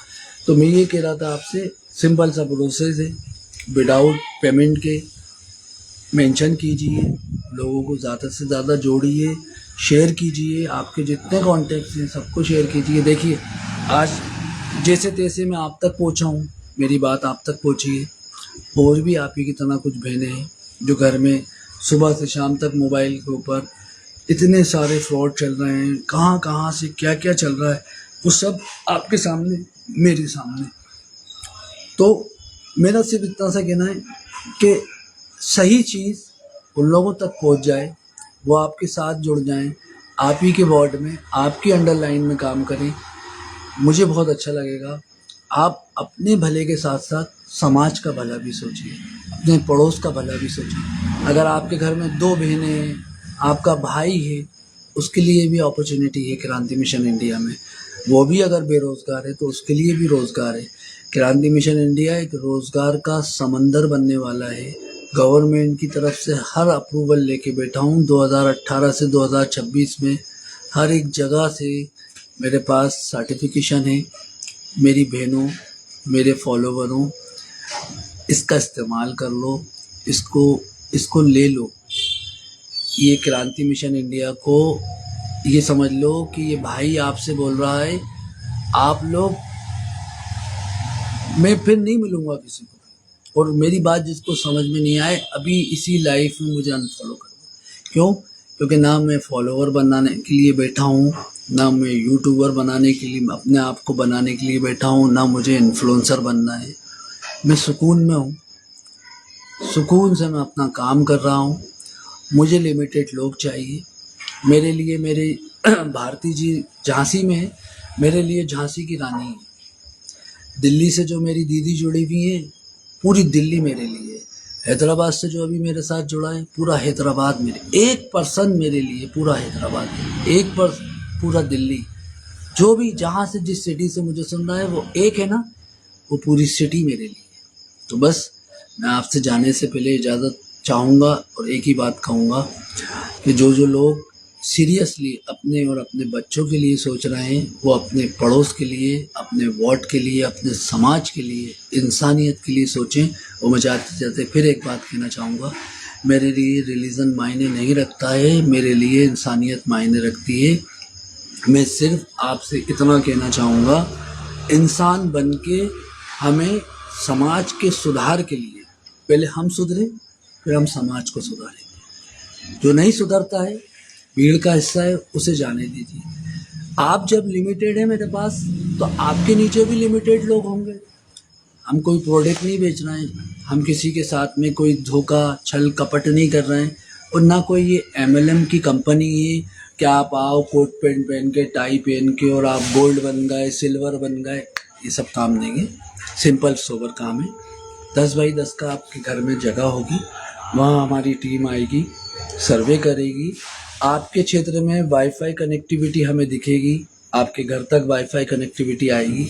तो मैं ये कह रहा था आपसे, सिंपल सा प्रोसेस है, विदाउट पेमेंट के मेंशन कीजिए, लोगों को ज़्यादा से ज़्यादा जोड़िए, शेयर कीजिए, आपके जितने कॉन्टैक्ट्स हैं सबको शेयर कीजिए। देखिए आज जैसे तैसे मैं आप तक पहुँचा हूँ, मेरी बात आप तक पहुँची है। और भी आप ही की तरह कुछ बहनें हैं जो घर में सुबह से शाम तक मोबाइल के ऊपर इतने सारे फ्रॉड चल रहे हैं, कहाँ कहाँ से क्या क्या चल रहा है, वो सब आपके सामने, मेरे सामने। तो मेरा सिर्फ इतना सा कहना है कि सही चीज़ उन लोगों तक पहुंच जाए, वो आपके साथ जुड़ जाएं, आप ही के वार्ड में, आपकी अंडरलाइन में काम करें, मुझे बहुत अच्छा लगेगा। आप अपने भले के साथ साथ समाज का भला भी सोचिए, अपने पड़ोस का भला भी सोचिए। अगर आपके घर में 2 बहनें हैं, आपका भाई है, उसके लिए भी अपॉर्चुनिटी है क्रांति मिशन इंडिया में। वो भी अगर बेरोज़गार है तो उसके लिए भी रोज़गार है। क्रांति मिशन इंडिया एक रोज़गार का समंदर बनने वाला है। गवर्नमेंट की तरफ से हर अप्रूवल लेके बैठा हूँ। 2018 से 2026 में हर एक जगह से मेरे पास सर्टिफिकेशन है। मेरी बहनों, मेरे फॉलोवरों, इसका इस्तेमाल कर लो, इसको इसको ले लो। ये क्रांति मिशन इंडिया को ये समझ लो कि ये भाई आपसे बोल रहा है। आप लोग, मैं फिर नहीं मिलूंगा किसी को, और मेरी बात जिसको समझ में नहीं आए अभी इसी लाइफ में मुझे अनफॉलो कर दो। क्यों? क्योंकि ना मैं फॉलोवर बनाने के लिए बैठा हूँ, ना मैं यूट्यूबर बनाने के लिए, अपने आप को बनाने के लिए बैठा हूँ, ना मुझे इन्फ्लुएंसर बनना है। मैं सुकून में हूँ, सुकून से मैं अपना काम कर रहा हूँ। मुझे लिमिटेड लोग चाहिए मेरे लिए। मेरे भारती जी झांसी में है, मेरे लिए झांसी की रानी है। दिल्ली से जो मेरी दीदी जुड़ी हुई है, पूरी दिल्ली मेरे लिए है। हैदराबाद से जो अभी मेरे साथ जुड़ा है, पूरा हैदराबाद मेरे, 1% मेरे लिए पूरा हैदराबाद है, 1% पूरा दिल्ली। जो भी जहाँ से जिस सिटी से मुझे सुन रहा है वो एक है ना, वो पूरी सिटी मेरे लिए है। तो बस मैं आपसे जाने से पहले इजाज़त चाहूँगा और एक ही बात कहूँगा कि जो जो लोग सीरियसली अपने और अपने बच्चों के लिए सोच रहे हैं, वो अपने पड़ोस के लिए, अपने वार्ड के लिए, अपने समाज के लिए, इंसानियत के लिए सोचें। और मैं जाते जाते फिर एक बात कहना चाहूँगा, मेरे लिए रिलीजन मायने नहीं रखता है, मेरे लिए इंसानियत मायने रखती है। मैं सिर्फ आपसे इतना कहना चाहूँगा, इंसान बन के हमें समाज के सुधार के लिए पहले हम सुधरें, फिर हम समाज को सुधारें। जो नहीं सुधरता है, भीड़ का हिस्सा है, उसे जाने दीजिए। आप जब लिमिटेड है मेरे पास, तो आपके नीचे भी लिमिटेड लोग होंगे। हम कोई प्रोडक्ट नहीं बेच रहे हैं, हम किसी के साथ में कोई धोखा छल कपट नहीं कर रहे हैं, और ना कोई ये MLM की कंपनी है कि आप आओ कोट पैंट पहन के, टाई पहन के, और आप गोल्ड बन गए, सिल्वर बन गए। ये सब काम नहीं है, सिंपल सोबर काम है। 10 बाई 10 का आपके घर में जगह होगी, वहाँ हमारी टीम आएगी, सर्वे करेगी, आपके क्षेत्र में वाईफाई कनेक्टिविटी हमें दिखेगी, आपके घर तक वाईफाई कनेक्टिविटी आएगी,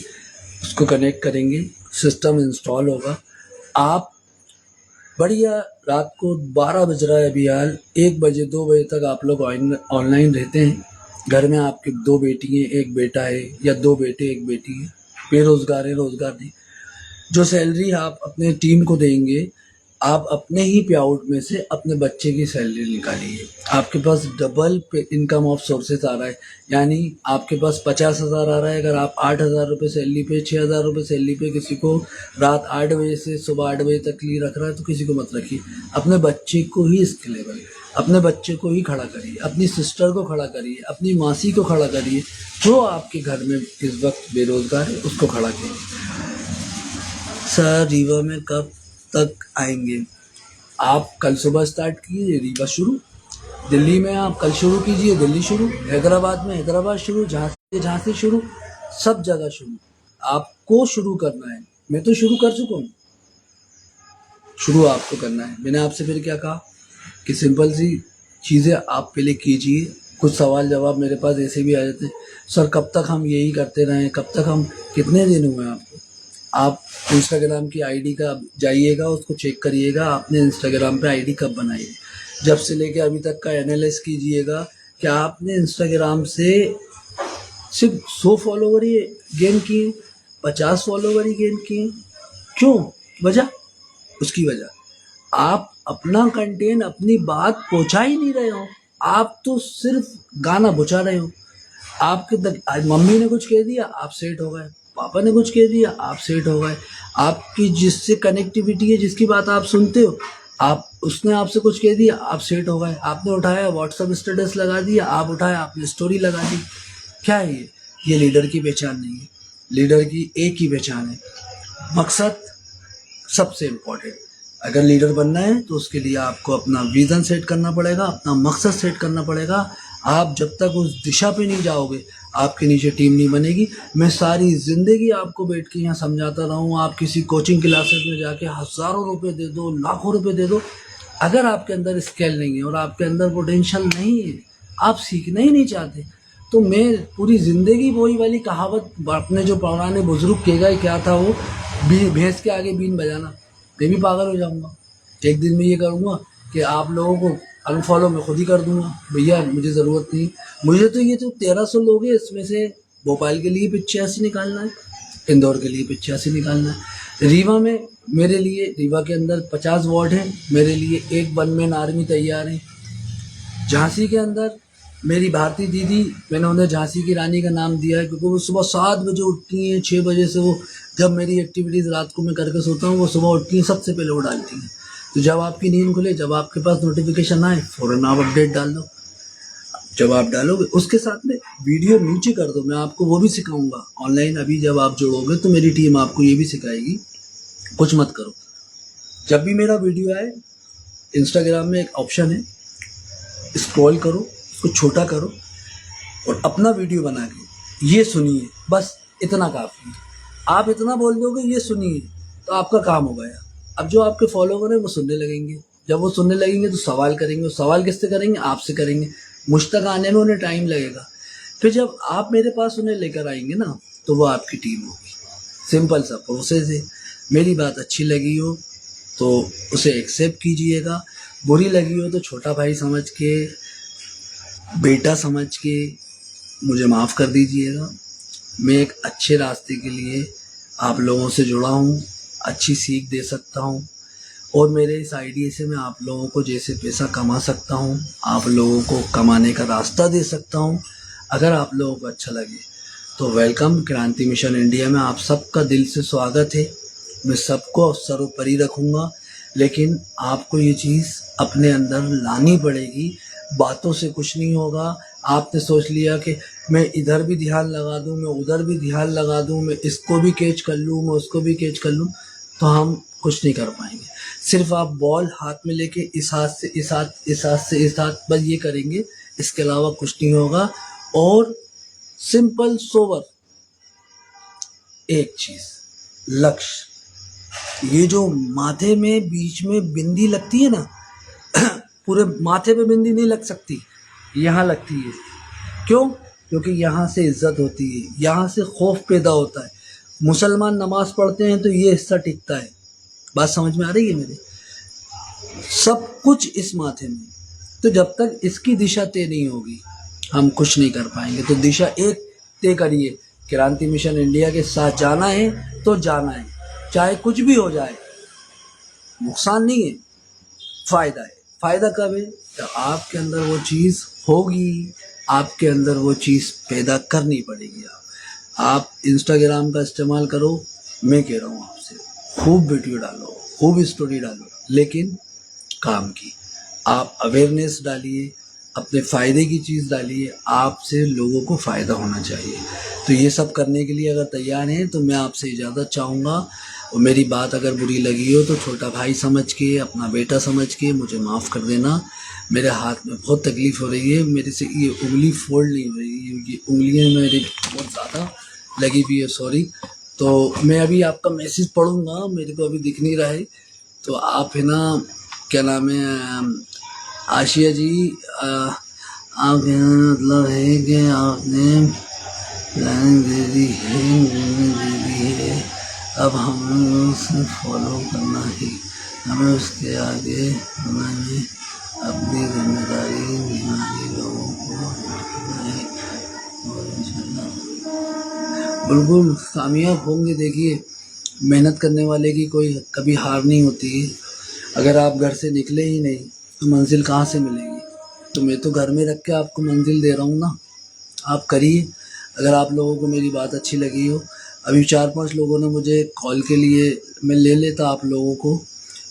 उसको कनेक्ट करेंगे, सिस्टम इंस्टॉल होगा। आप बढ़िया, रात को 12 बज रहा है अभी हाल, 1 बजे 2 बजे तक आप लोग ऑनलाइन रहते हैं। घर में आपकी 2 बेटी हैं, 1 बेटा है, या 2 बेटे 1 बेटी है, बेरोजगार है, रोजगार नहीं। जो सैलरी आप अपने टीम को देंगे, आप अपने ही पे आउट में से अपने बच्चे की सैलरी निकालिए। आपके पास डबल इनकम ऑफ सोर्सेज आ रहा है, यानी आपके पास 50,000 आ रहा है। अगर आप 8,000 रुपये सैलरी पे, 6,000 रुपये सैलरी पे किसी को रात 8 बजे से सुबह 8 बजे तक लिए रख रहा है, तो किसी को मत रखिए। अपने बच्चे को ही स्किलेबल, अपने बच्चे को ही खड़ा करिए, अपनी सिस्टर को खड़ा करिए, अपनी मासी को खड़ा करिए, जो आपके घर में इस वक्त बेरोजगार है उसको खड़ा करिए। सर रीवा में कब तक आएंगे? आप कल सुबह स्टार्ट कीजिए रीवा शुरू, दिल्ली में आप कल शुरू कीजिए दिल्ली शुरू, हैदराबाद में हैदराबाद शुरू, झांसी शुरू, सब जगह शुरू। आपको शुरू करना है, मैं तो शुरू कर चुका हूँ, शुरू आपको करना है। मैंने आपसे फिर क्या कहा कि सिंपल सी चीज़ें आप पहले कीजिए। कुछ सवाल जवाब मेरे पास ऐसे भी आ जाते हैं, सर कब तक हम यही करते रहें, कब तक हम, कितने दिन हुए आपको? आप इंस्टाग्राम की आईडी का जाइएगा, उसको चेक करिएगा, आपने इंस्टाग्राम पे आईडी कब बनाई है, जब से लेके अभी तक का एनालाइज कीजिएगा कि आपने इंस्टाग्राम से सिर्फ 100 फॉलोवर ही गेन किए, 50 फॉलोवर ही गेन किए। क्यों? वजह, उसकी वजह आप अपना कंटेंट, अपनी बात पहुंचा ही नहीं रहे हो, आप तो सिर्फ गाना बुझा रहे हो। आपके मम्मी ने कुछ कह दिया, आप सेट हो गए, पापा ने कुछ कह दिया, आप सेट हो गए। आपकी जिससे कनेक्टिविटी है, जिसकी बात आप सुनते हो, आप उसने आपसे कुछ कह दिया, आप सेट हो गए। आपने उठाया व्हाट्सअप स्टेटस लगा दिया, आप उठाया आपने स्टोरी लगा दी। क्या है ये लीडर की पहचान नहीं है। लीडर की एक ही पहचान है, मकसद सबसे इम्पोर्टेंट। अगर लीडर बनना है तो उसके लिए आपको अपना विज़न सेट करना पड़ेगा, अपना मकसद सेट करना पड़ेगा। आप जब तक उस दिशा पे नहीं जाओगे, आपके नीचे टीम नहीं बनेगी। मैं सारी ज़िंदगी आपको बैठ के यहाँ समझाता रहा हूँ, आप किसी कोचिंग क्लासेस में जाके हज़ारों रुपए दे दो, लाखों रुपए दे दो, अगर आपके अंदर स्किल नहीं है और आपके अंदर पोटेंशियल नहीं है, आप सीखना ही नहीं चाहते, तो मैं पूरी ज़िंदगी वही वाली कहावत, अपने जो पुराने बुजुर्ग कह गए, क्या था वो, भैंस के आगे बीन बजाना, मैं भी पागल हो जाऊंगा। एक दिन मैं ये करूंगा कि आप लोगों को अनफॉलो मैं खुद ही कर दूंगा, भैया मुझे ज़रूरत नहीं। मुझे तो ये जो 1300 लोग हैं, इसमें से भोपाल के लिए 85 निकालना है, इंदौर के लिए 85 निकालना है, रीवा में मेरे लिए, रीवा के अंदर 50 वार्ड हैं, मेरे लिए एक वन मैन आर्मी तैयार है। झांसी के अंदर मेरी भारती दीदी, मैंने उन्हें झांसी की रानी का नाम दिया है, क्योंकि वो सुबह 7 बजे उठती हैं, 6 बजे से वो, जब मेरी एक्टिविटीज़ रात को मैं करके सोता हूँ, वो सुबह उठती हैं, सबसे पहले वो डालती हैं। तो जब आपकी नींद खुले, जब आपके पास नोटिफिकेशन आए, फ़ौरन आप अपडेट डाल दो। जब आप डालोगे, उसके साथ में वीडियो नीचे कर दो, मैं आपको वो भी सिखाऊंगा ऑनलाइन। अभी जब आप जुड़ोगे तो मेरी टीम आपको ये भी सिखाएगी, कुछ मत करो। जब भी मेरा वीडियो आए, इंस्टाग्राम में एक ऑप्शन है, स्क्रॉल करो, उसको छोटा करो और अपना वीडियो बना के ये सुनिए, बस इतना काफ़ी है। आप इतना बोल दोगे ये सुनिए, तो आपका काम हो गया। अब जो आपके फॉलोवर हैं वो सुनने लगेंगे, जब वो सुनने लगेंगे तो सवाल करेंगे, वो सवाल किससे करेंगे, आपसे करेंगे। मुझ तक आने में उन्हें टाइम लगेगा, फिर जब आप मेरे पास उन्हें लेकर आएंगे ना, तो वो आपकी टीम होगी। सिंपल सा प्रोसेस है। मेरी बात अच्छी लगी हो तो उसे एक्सेप्ट कीजिएगा, बुरी लगी हो तो छोटा भाई समझ के, बेटा समझ के मुझे माफ़ कर दीजिएगा। मैं एक अच्छे रास्ते के लिए आप लोगों से जुड़ा हूँ, अच्छी सीख दे सकता हूँ, और मेरे इस आइडिया से मैं आप लोगों को जैसे पैसा कमा सकता हूँ, आप लोगों को कमाने का रास्ता दे सकता हूँ। अगर आप लोगों को अच्छा लगे तो वेलकम, क्रांति मिशन इंडिया में आप सबका दिल से स्वागत है। मैं सबको सर्वोपरि रखूँगा, लेकिन आपको ये चीज़ अपने अंदर लानी पड़ेगी। बातों से कुछ नहीं होगा। आपने सोच लिया कि मैं इधर भी ध्यान लगा दूं, मैं उधर भी ध्यान लगा दूं, मैं इसको भी कैच कर लूं, मैं उसको भी कैच कर लूं, तो हम कुछ नहीं कर पाएंगे। सिर्फ आप बॉल हाथ में लेके इस हाथ से इस हाथ, इस हाथ से इस हाथ, बस ये करेंगे, इसके अलावा कुछ नहीं होगा। और सिंपल सोवर एक चीज़, लक्ष्य। ये जो माथे में बीच में बिंदी लगती है ना, पूरे माथे पे बिंदी नहीं लग सकती, यहाँ लगती है। क्यों? क्योंकि यहाँ से इज्जत होती है, यहाँ से खौफ पैदा होता है। मुसलमान नमाज पढ़ते हैं तो ये हिस्सा टिकता है। बात समझ में आ रही है मेरी? सब कुछ इस माथे में। तो जब तक इसकी दिशा तय नहीं होगी, हम कुछ नहीं कर पाएंगे। तो दिशा एक तय करिए, क्रांति मिशन इंडिया के साथ जाना है तो जाना है, चाहे कुछ भी हो जाए। नुकसान नहीं है, फ़ायदा है। फ़ायदा कब है? जब आपके अंदर वो चीज़ होगी, आपके अंदर वो चीज़ पैदा करनी पड़ेगी। आप इंस्टाग्राम का इस्तेमाल करो, मैं कह रहा हूँ आपसे, खूब वीडियो डालो, खूब स्टोरी डालो, लेकिन काम की। आप अवेयरनेस डालिए, अपने फ़ायदे की चीज़ डालिए, आपसे लोगों को फ़ायदा होना चाहिए। तो ये सब करने के लिए अगर तैयार हैं तो मैं आपसे इजाज़त चाहूँगा। और मेरी बात अगर बुरी लगी हो तो छोटा भाई समझ के, अपना बेटा समझ के मुझे माफ़ कर देना। मेरे हाथ में बहुत तकलीफ़ हो रही है, मेरे से ये उंगली फोल्ड नहीं हो रही है, ये उंगलियाँ मेरी बहुत ज़्यादा लगी हुई है, सॉरी। तो मैं अभी आपका मैसेज पढ़ूँगा, मेरे को अभी दिख नहीं रहा है, तो आप है ना, क्या नाम है, आशिया जी, आप मतलब है कि आपने प्लानिंग दे दी है, निर्णय दे दी है, अब हमें उसे फॉलो करना है, हमें उसके आगे हमें अपनी जिम्मेदारी निभानी, लोगों को बिल्कुल कामयाब होंगे। देखिए, मेहनत करने वाले की कोई कभी हार नहीं होती है। अगर आप घर से निकले ही नहीं तो मंजिल कहाँ से मिलेगी? तो मैं तो घर में रख के आपको मंजिल दे रहा हूँ ना, आप करिए। अगर आप लोगों को मेरी बात अच्छी लगी हो, अभी 4-5 लोगों ने मुझे कॉल के लिए, मैं ले लेता आप लोगों को,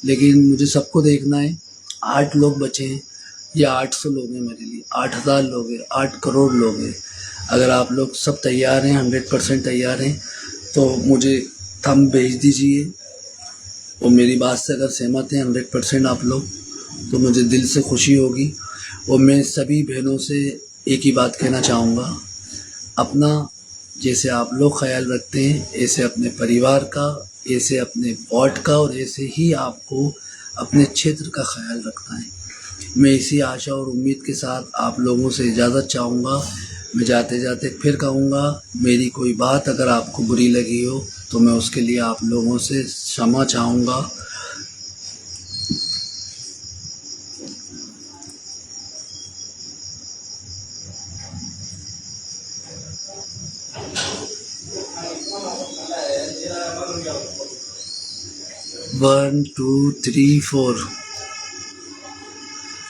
लेकिन मुझे सबको देखना है। 8 लोग बचे हैं, ये 800 लोग हैं मेरे लिए, 8000 लोग हैं, 8 करोड़ लोग हैं। अगर आप लोग सब तैयार हैं, 100% तैयार हैं, तो मुझे थंब भेज दीजिए। और मेरी बात से अगर सहमत हैं 100% आप लोग, तो मुझे दिल से खुशी होगी। और मैं सभी बहनों से एक ही बात कहना चाहूँगा, अपना जैसे आप लोग ख्याल रखते हैं, ऐसे अपने परिवार का, ऐसे अपने वार्ड का, और ऐसे ही आपको अपने क्षेत्र का ख्याल रखना है। मैं इसी आशा और उम्मीद के साथ आप लोगों से इजाज़त चाहूँगा। मैं जाते जाते फिर कहूँगा, मेरी कोई बात अगर आपको बुरी लगी हो तो मैं उसके लिए आप लोगों से क्षमा चाहूँगा। 1 2 3 4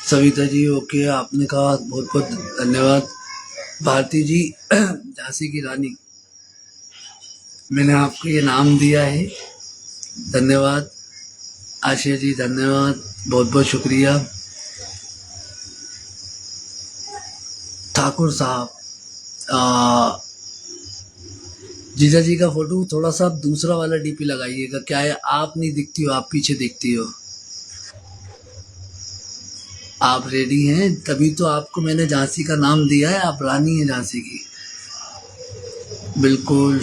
सविता जी ओके, आपने कहा, बहुत बहुत धन्यवाद। भारती जी झांसी की रानी, मैंने आपको ये नाम दिया है, धन्यवाद। आशिया जी धन्यवाद, बहुत बहुत शुक्रिया। ठाकुर साहब, जीजा जी का फोटो थोड़ा सा दूसरा वाला डीपी लगाइएगा। क्या है, आप नहीं दिखती हो, आप पीछे दिखती हो। आप रेडी हैं? तभी तो आपको मैंने झांसी का नाम दिया है, आप रानी हैं झांसी की। बिल्कुल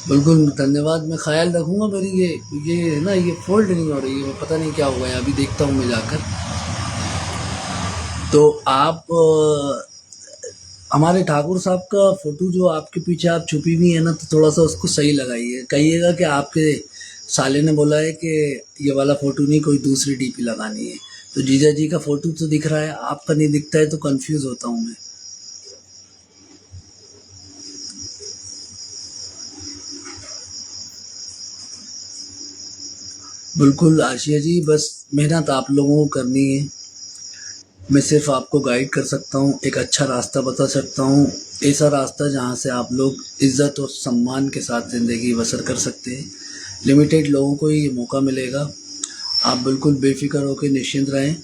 बिल्कुल, धन्यवाद। मैं ख्याल रखूंगा। मेरी ये है ना, ये फोल्ड नहीं हो रही है, पता नहीं क्या हुआ है, अभी देखता हूँ मैं जाकर। तो आप हमारे ठाकुर साहब का फोटो जो आपके पीछे आप छुपी हुई है ना, तो थोड़ा सा उसको सही लगाइए। कहिएगा कि आपके साले ने बोला है कि ये वाला फोटो नहीं, कोई दूसरी डीपी लगानी है। तो जीजा जी का फोटो तो दिख रहा है, आपका नहीं दिखता है, तो कंफ्यूज होता हूँ मैं। बिल्कुल आशिया जी, बस मेहनत आप लोगों को करनी है। मैं सिर्फ आपको गाइड कर सकता हूँ, एक अच्छा रास्ता बता सकता हूँ, ऐसा रास्ता जहाँ से आप लोग इज़्ज़त और सम्मान के साथ ज़िंदगी बसर कर सकते हैं। लिमिटेड लोगों को ही ये मौका मिलेगा। आप बिल्कुल बेफिक्र होकर निश्चिंत रहें।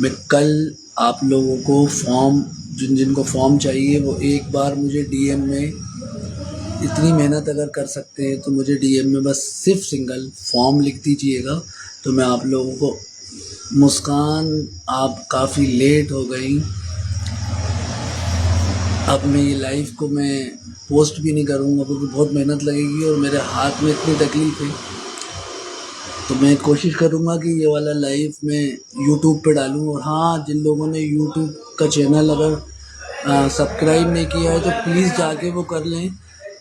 मैं कल आप लोगों को फॉर्म, जिन जिनको फॉर्म चाहिए वो एक बार मुझे डीएम में, इतनी मेहनत अगर कर सकते हैं तो मुझे डीएम में बस सिर्फ सिंगल फॉर्म लिख दीजिएगा, तो मैं आप लोगों को। मुस्कान, आप काफ़ी लेट हो गई। अब मैं ये लाइव को मैं पोस्ट भी नहीं करूँगा, क्योंकि बहुत मेहनत लगेगी और मेरे हाथ में इतनी तकलीफ़ है। तो मैं कोशिश करूँगा कि ये वाला लाइव मैं यूट्यूब पे डालूँ। और हाँ, जिन लोगों ने यूट्यूब का चैनल अगर सब्सक्राइब नहीं किया है तो प्लीज़ जाके वो कर लें,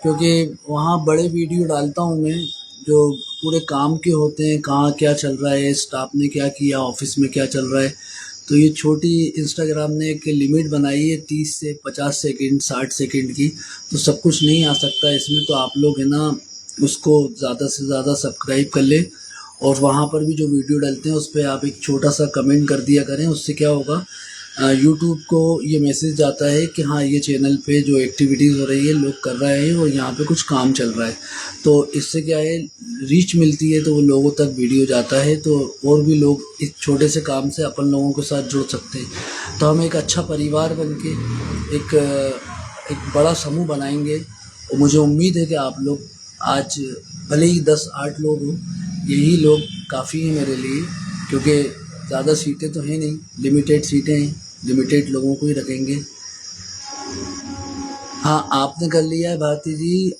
क्योंकि वहाँ बड़े वीडियो डालता हूँ मैं, जो पूरे काम के होते हैं, कहाँ क्या चल रहा है, स्टाफ ने क्या किया, ऑफिस में क्या चल रहा है। तो ये छोटी इंस्टाग्राम ने एक लिमिट बनाई है 30 से 50 सेकंड, 60 सेकंड की, तो सब कुछ नहीं आ सकता इसमें। तो आप लोग है ना, उसको ज़्यादा से ज़्यादा सब्सक्राइब कर लें। और वहाँ पर भी जो वीडियो डालते हैं उस पर आप एक छोटा सा कमेंट कर दिया करें। उससे क्या होगा, यूट्यूब को ये मैसेज जाता है कि हाँ, ये चैनल पे जो एक्टिविटीज़ हो रही है, लोग कर रहे हैं और यहाँ पे कुछ काम चल रहा है। तो इससे क्या है, रीच मिलती है, तो वो लोगों तक वीडियो जाता है, तो और भी लोग इस छोटे से काम से अपन लोगों के साथ जुड़ सकते हैं। तो हम एक अच्छा परिवार बन के एक एक बड़ा समूह बनाएंगे। और मुझे उम्मीद है कि आप लोग आज भले ही 10-8 लोग हों, यही लोग काफ़ी हैं मेरे लिए, क्योंकि ज़्यादा सीटें तो हैं नहीं, लिमिटेड सीटें हैं, लिमिटेड लोगों को ही रखेंगे। हाँ, आपने कर लिया है भारती जी।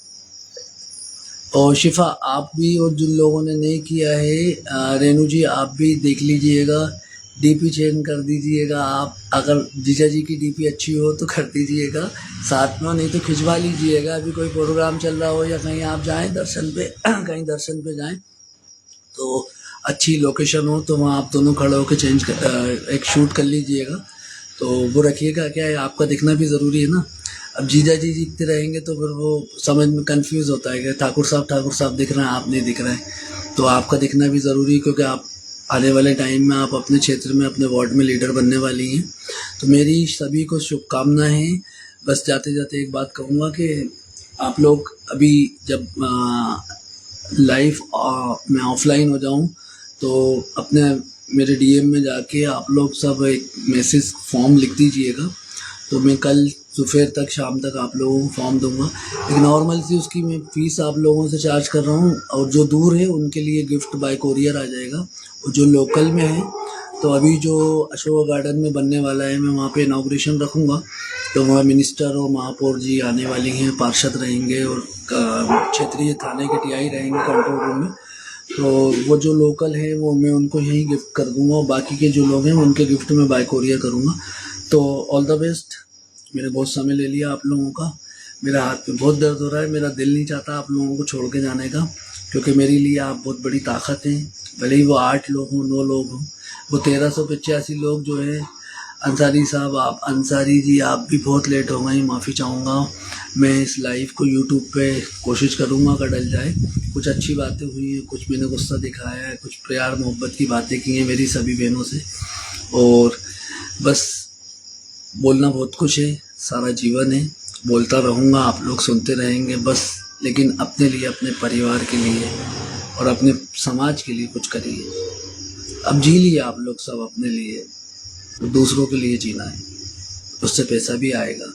और शिफा, आप भी, और जिन लोगों ने नहीं किया है, रेनू जी आप भी देख लीजिएगा, डीपी चेंज कर दीजिएगा। आप अगर जीजा जी की डीपी अच्छी हो तो कर दीजिएगा साथ में, नहीं तो खिंचवा लीजिएगा। अभी कोई प्रोग्राम चल रहा हो या कहीं आप जाएं दर्शन पे कहीं दर्शन पे जाएं, तो अच्छी लोकेशन हो तो वहाँ आप दोनों खड़े होकर एक शूट कर लीजिएगा। तो वो रखिएगा, क्या है, आपका दिखना भी ज़रूरी है ना। अब जीजा जी दिखते रहेंगे तो फिर वो समझ में कंफ्यूज होता है कि ठाकुर साहब दिख रहे हैं, आप नहीं दिख रहे हैं। तो आपका दिखना भी ज़रूरी है, क्योंकि आप आने वाले टाइम में आप अपने क्षेत्र में, अपने वार्ड में लीडर बनने वाली हैं। तो मेरी सभी को शुभकामनाएं हैं। बस जाते जाते एक बात कहूँगा कि आप लोग अभी जब लाइव मैं ऑफलाइन हो जाऊं तो अपने मेरे डीएम में जाके आप लोग सब एक मैसेज फॉर्म लिख दीजिएगा, तो मैं कल दोपहर तक शाम तक आप लोगों को फॉर्म दूंगा। एक नॉर्मल सी उसकी मैं फ़ीस आप लोगों से चार्ज कर रहा हूँ, और जो दूर है उनके लिए गिफ्ट बाय कोरियर आ जाएगा, और जो लोकल में है तो अभी जो अशोका गार्डन में बनने वाला है मैं वहाँ पे इनाग्रेशन रखूँगा, तो वहाँ मिनिस्टर और महापौर जी आने वाली हैं, पार्षद रहेंगे और क्षेत्रीय थाने के टीआई रहेंगे कंट्रोल रूम में। तो वो जो लोकल है वो मैं उनको यही गिफ्ट कर दूंगा, और बाकी के जो लोग हैं उनके गिफ्ट मैं बाय कोरियर करूँगा। तो ऑल द बेस्ट। मैंने बहुत समय ले लिया आप लोगों का, मेरा हाथ में बहुत दर्द हो रहा है, मेरा दिल नहीं चाहता आप लोगों को छोड़ के जाने का, क्योंकि मेरे लिए आप बहुत बड़ी ताकत हैं। भले ही वो 8 लोग हों 9 लोग हों, वो 1385 लोग जो है। अंसारी साहब, आप अंसारी जी आप भी बहुत लेट हो गए, माफ़ी चाहूँगा। मैं इस लाइव को यूट्यूब पे कोशिश करूँगा अगर डल जाए। कुछ अच्छी बातें हुई हैं, कुछ मैंने गुस्सा दिखाया है, कुछ प्यार मोहब्बत की बातें की हैं मेरी सभी बहनों से, और बस बोलना बहुत कुछ है, सारा जीवन है, बोलता रहूँगा, आप लोग सुनते रहेंगे बस। लेकिन अपने लिए, अपने परिवार के लिए और अपने समाज के लिए कुछ करिए। अब जी लिए आप लोग सब अपने लिए, तो दूसरों के लिए जीना है, उससे पैसा भी आएगा,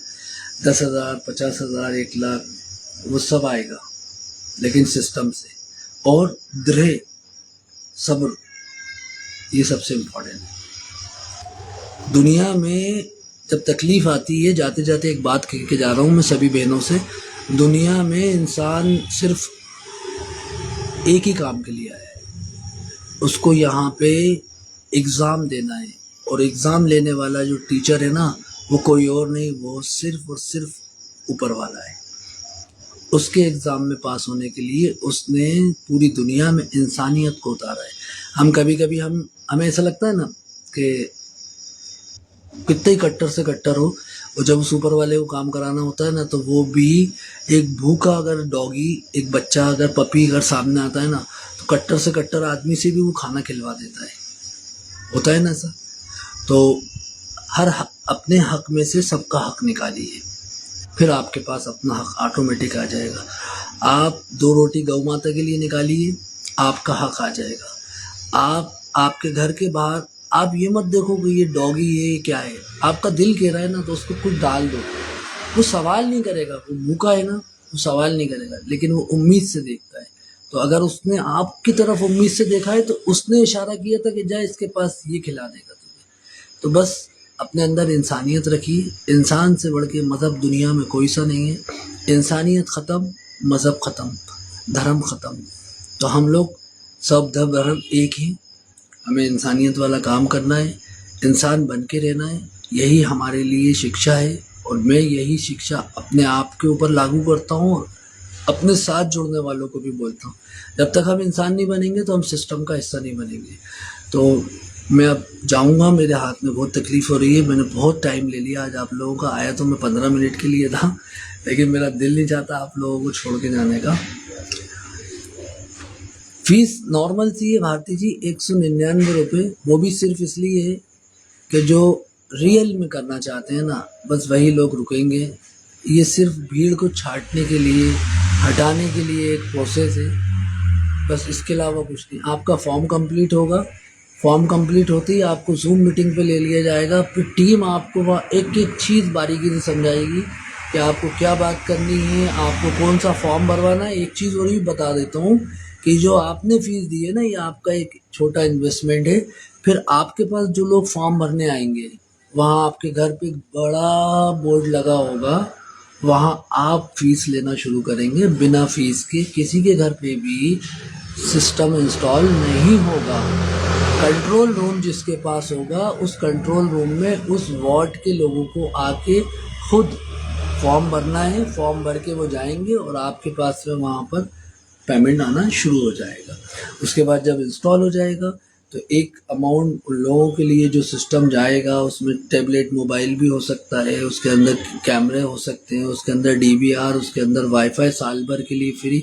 10,000 50,000 1 लाख वो सब आएगा, लेकिन सिस्टम से और दृढ़ सब्र, ये सबसे इम्पोर्टेंट है। दुनिया में जब तकलीफ़ आती है, जाते जाते एक बात कह के जा रहा हूँ मैं सभी बहनों से, दुनिया में इंसान सिर्फ एक ही काम के लिए आया है, उसको यहाँ पे एग्ज़ाम देना है, और एग्ज़ाम लेने वाला जो टीचर है ना, वो कोई और नहीं, वो सिर्फ और सिर्फ ऊपर वाला है। उसके एग्ज़ाम में पास होने के लिए उसने पूरी दुनिया में इंसानियत को उतारा है। हम कभी कभी हमें ऐसा लगता है ना कि कितने ही कट्टर से कट्टर हो, और जब उस ऊपर वाले को काम कराना होता है ना, तो वो भी एक भूखा अगर डॉगी, एक बच्चा अगर पपी अगर सामने आता है ना, तो कट्टर से कट्टर आदमी से भी वो खाना खिलवा देता है, होता है ना सर। तो अपने हक में से सबका हक निकालिए, फिर आपके पास अपना हक ऑटोमेटिक आ जाएगा। आप 2 रोटी गौ माता के लिए निकालिए, आपका हक आ जाएगा। आप आपके घर के बाहर आप ये मत देखो कि ये डॉगी ये क्या है, आपका दिल कह रहा है ना, तो उसको कुछ डाल दो, वो सवाल नहीं करेगा, वो भूखा है ना, वो सवाल नहीं करेगा, लेकिन वो उम्मीद से देखता है। तो अगर उसने आपकी तरफ उम्मीद से देखा है, तो उसने इशारा किया था कि जा इसके पास, ये खिला देगा तुम्हें। तो बस अपने अंदर इंसानियत रखिए, इंसान से बढ़ के मज़हब दुनिया में कोई सा नहीं है। इंसानियत ख़त्म, मज़हब ख़त्म, धर्म ख़त्म, तो हम लोग सब धर्म एक ही। हमें इंसानियत वाला काम करना है, इंसान बन के रहना है, यही हमारे लिए शिक्षा है, और मैं यही शिक्षा अपने आप के ऊपर लागू करता हूँ, और अपने साथ जुड़ने वालों को भी बोलता हूँ। जब तक हम इंसान नहीं बनेंगे तो हम सिस्टम का हिस्सा नहीं बनेंगे। तो मैं अब जाऊँगा, मेरे हाथ में बहुत तकलीफ़ हो रही है, मैंने बहुत टाइम ले लिया आज आप लोगों का। आया तो मैं 15 मिनट के लिए था, लेकिन मेरा दिल नहीं चाहता आप लोगों को छोड़ के जाने का। फीस नॉर्मल सी है भारती जी, 199 रुपये, वो भी सिर्फ इसलिए है कि जो रियल में करना चाहते हैं ना, बस वही लोग रुकेंगे। ये सिर्फ भीड़ को छांटने के लिए, हटाने के लिए एक प्रोसेस है, बस इसके अलावा कुछ नहीं। आपका फॉर्म कंप्लीट होगा, फॉर्म कंप्लीट होते ही आपको जूम मीटिंग पे ले लिया जाएगा, फिर टीम आपको वहाँ एक एक चीज़ बारीकी से समझाएगी कि आपको क्या बात करनी है, आपको कौन सा फॉर्म भरवाना है। एक चीज़ और भी बता देता हूँ कि जो आपने फ़ीस दी है ना, ये आपका एक छोटा इन्वेस्टमेंट है। फिर आपके पास जो लोग फॉर्म भरने आएंगे, वहाँ आपके घर पे एक बड़ा बोर्ड लगा होगा, वहाँ आप फीस लेना शुरू करेंगे बिना फीस के। किसी के घर पे भी सिस्टम इंस्टॉल नहीं होगा। कंट्रोल रूम जिसके पास होगा, उस कंट्रोल रूम में उस वार्ड के लोगों को आके खुद फॉर्म भरना है, फॉर्म भर के वो जाएंगे और आपके पास में वहाँ पर पेमेंट आना शुरू हो जाएगा। उसके बाद जब इंस्टॉल हो जाएगा तो एक अमाउंट उन लोगों के लिए जो सिस्टम जाएगा, उसमें टैबलेट मोबाइल भी हो सकता है, उसके अंदर कैमरे हो सकते हैं, उसके अंदर डीवीआर, उसके अंदर वाईफाई साल भर के लिए फ्री।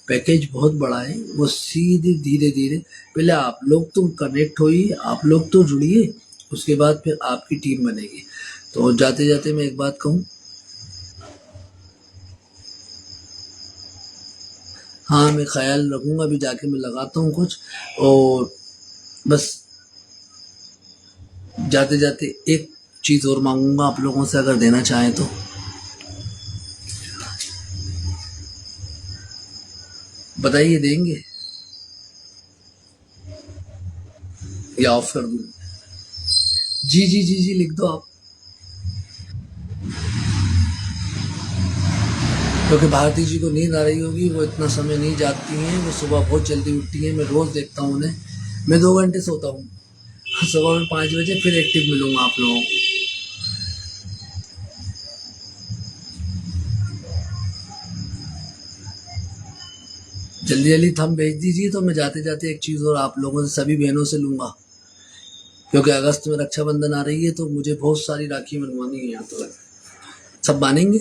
पैकेज बहुत बड़ा है, वो सीधे धीरे धीरे पहले आप लोग तो कनेक्ट होइए, आप लोग तो जुड़िए, उसके बाद फिर आपकी टीम बनेगी। तो जाते जाते मैं एक बात कहूँ, हाँ, मैं ख्याल रखूँगा, अभी जाके मैं लगाता हूँ कुछ। और बस जाते जाते एक चीज़ और मांगूंगा आप लोगों से, अगर देना चाहें तो। बताइए, देंगे या ऑफ कर दूँ? जी जी जी जी, लिख दो आप। क्योंकि भारती जी को नींद आ रही होगी, वो इतना समय नहीं जागती हैं, वो सुबह बहुत जल्दी उठती हैं, मैं रोज़ देखता हूँ उन्हें। मैं 2 घंटे सोता हूँ, सुबह में 5 बजे फिर एक्टिव मिलूंगा आप लोगों को। जल्दी जल्दी थम भेज दीजिए, तो मैं जाते जाते एक चीज़ और आप लोगों से, सभी बहनों से लूँगा। क्योंकि अगस्त में रक्षाबंधन आ रही है, तो मुझे बहुत सारी राखी बनवानी है यहाँ तो। सब मानेंगे?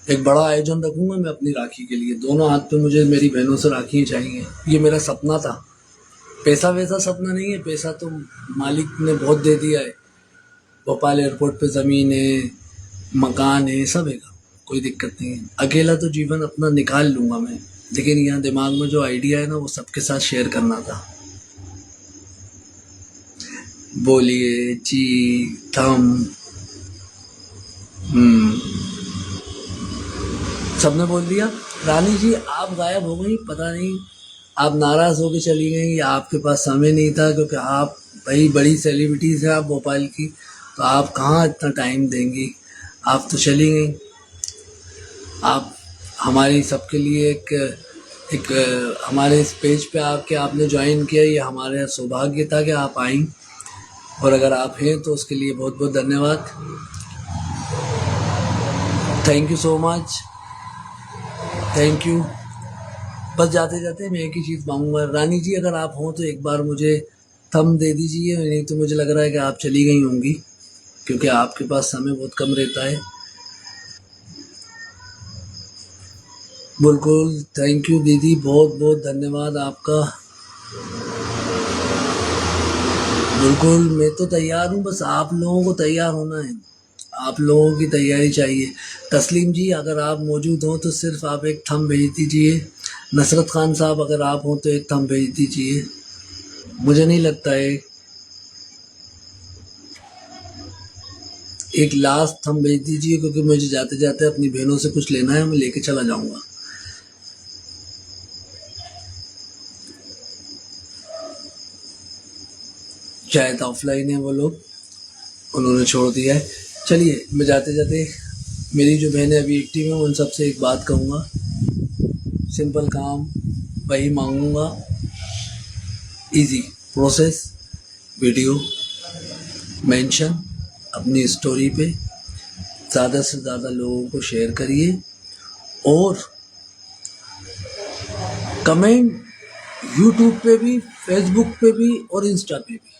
एक बड़ा आयोजन रखूंगा मैं अपनी राखी के लिए, दोनों हाथ पे मुझे मेरी बहनों से राखी चाहिए। ये मेरा सपना था। पैसा वैसा सपना नहीं है, पैसा तो मालिक ने बहुत दे दिया है। भोपाल एयरपोर्ट पे ज़मीन है, मकान है, सब है, कोई दिक्कत नहीं है। अकेला तो जीवन अपना निकाल लूँगा मैं, लेकिन यहाँ दिमाग में जो आइडिया है ना, वो सबके साथ शेयर करना था। बोलिए ची, थम। सबने बोल दिया। रानी जी आप गायब हो गई, पता नहीं आप नाराज़ होके चली गई या आपके पास समय नहीं था, क्योंकि आप भाई बड़ी सेलिब्रिटीज़ हैं आप भोपाल की, तो आप कहाँ इतना टाइम देंगी। आप तो चली गई। आप हमारी सबके लिए एक हमारे इस पेज पे आके आपने ज्वाइन किया, ये हमारे सौभाग्य था कि आप आई। और अगर आप हैं तो उसके लिए बहुत बहुत धन्यवाद। Thank you so much. Thank you. बस जाते जाते मैं एक ही चीज़ मांगूंगा, रानी जी अगर आप हों तो एक बार मुझे थम दे दीजिए, नहीं तो मुझे लग रहा है कि आप चली गई होंगी, क्योंकि आपके पास समय बहुत कम रहता है। बिल्कुल, थैंक यू दीदी, बहुत बहुत धन्यवाद आपका। बिल्कुल, मैं तो तैयार हूँ, बस आप लोगों को तैयार होना है। आप लोगों की तैयारी चाहिए। तस्लीम जी अगर आप मौजूद हों तो सिर्फ आप एक थम भेज दीजिए। नसरत खान साहब अगर आप हों तो एक थम भेज दीजिए। मुझे नहीं लगता है। एक लास्ट थम भेज दीजिए, क्योंकि मुझे जाते जाते अपनी बहनों से कुछ लेना है, मैं लेके चला जाऊंगा। शायद ऑफलाइन है वो लोग, उन्होंने छोड़ दिया है। चलिए, मैं जाते जाते मेरी जो बहनें अभी एक्टिव हैं उन सबसे एक बात कहूँगा। सिंपल काम वही मांगूंगा, इजी प्रोसेस, वीडियो मेंशन अपनी स्टोरी पे ज़्यादा से ज़्यादा लोगों को शेयर करिए, और कमेंट यूट्यूब पे भी, फेसबुक पे भी और इंस्टा पे भी।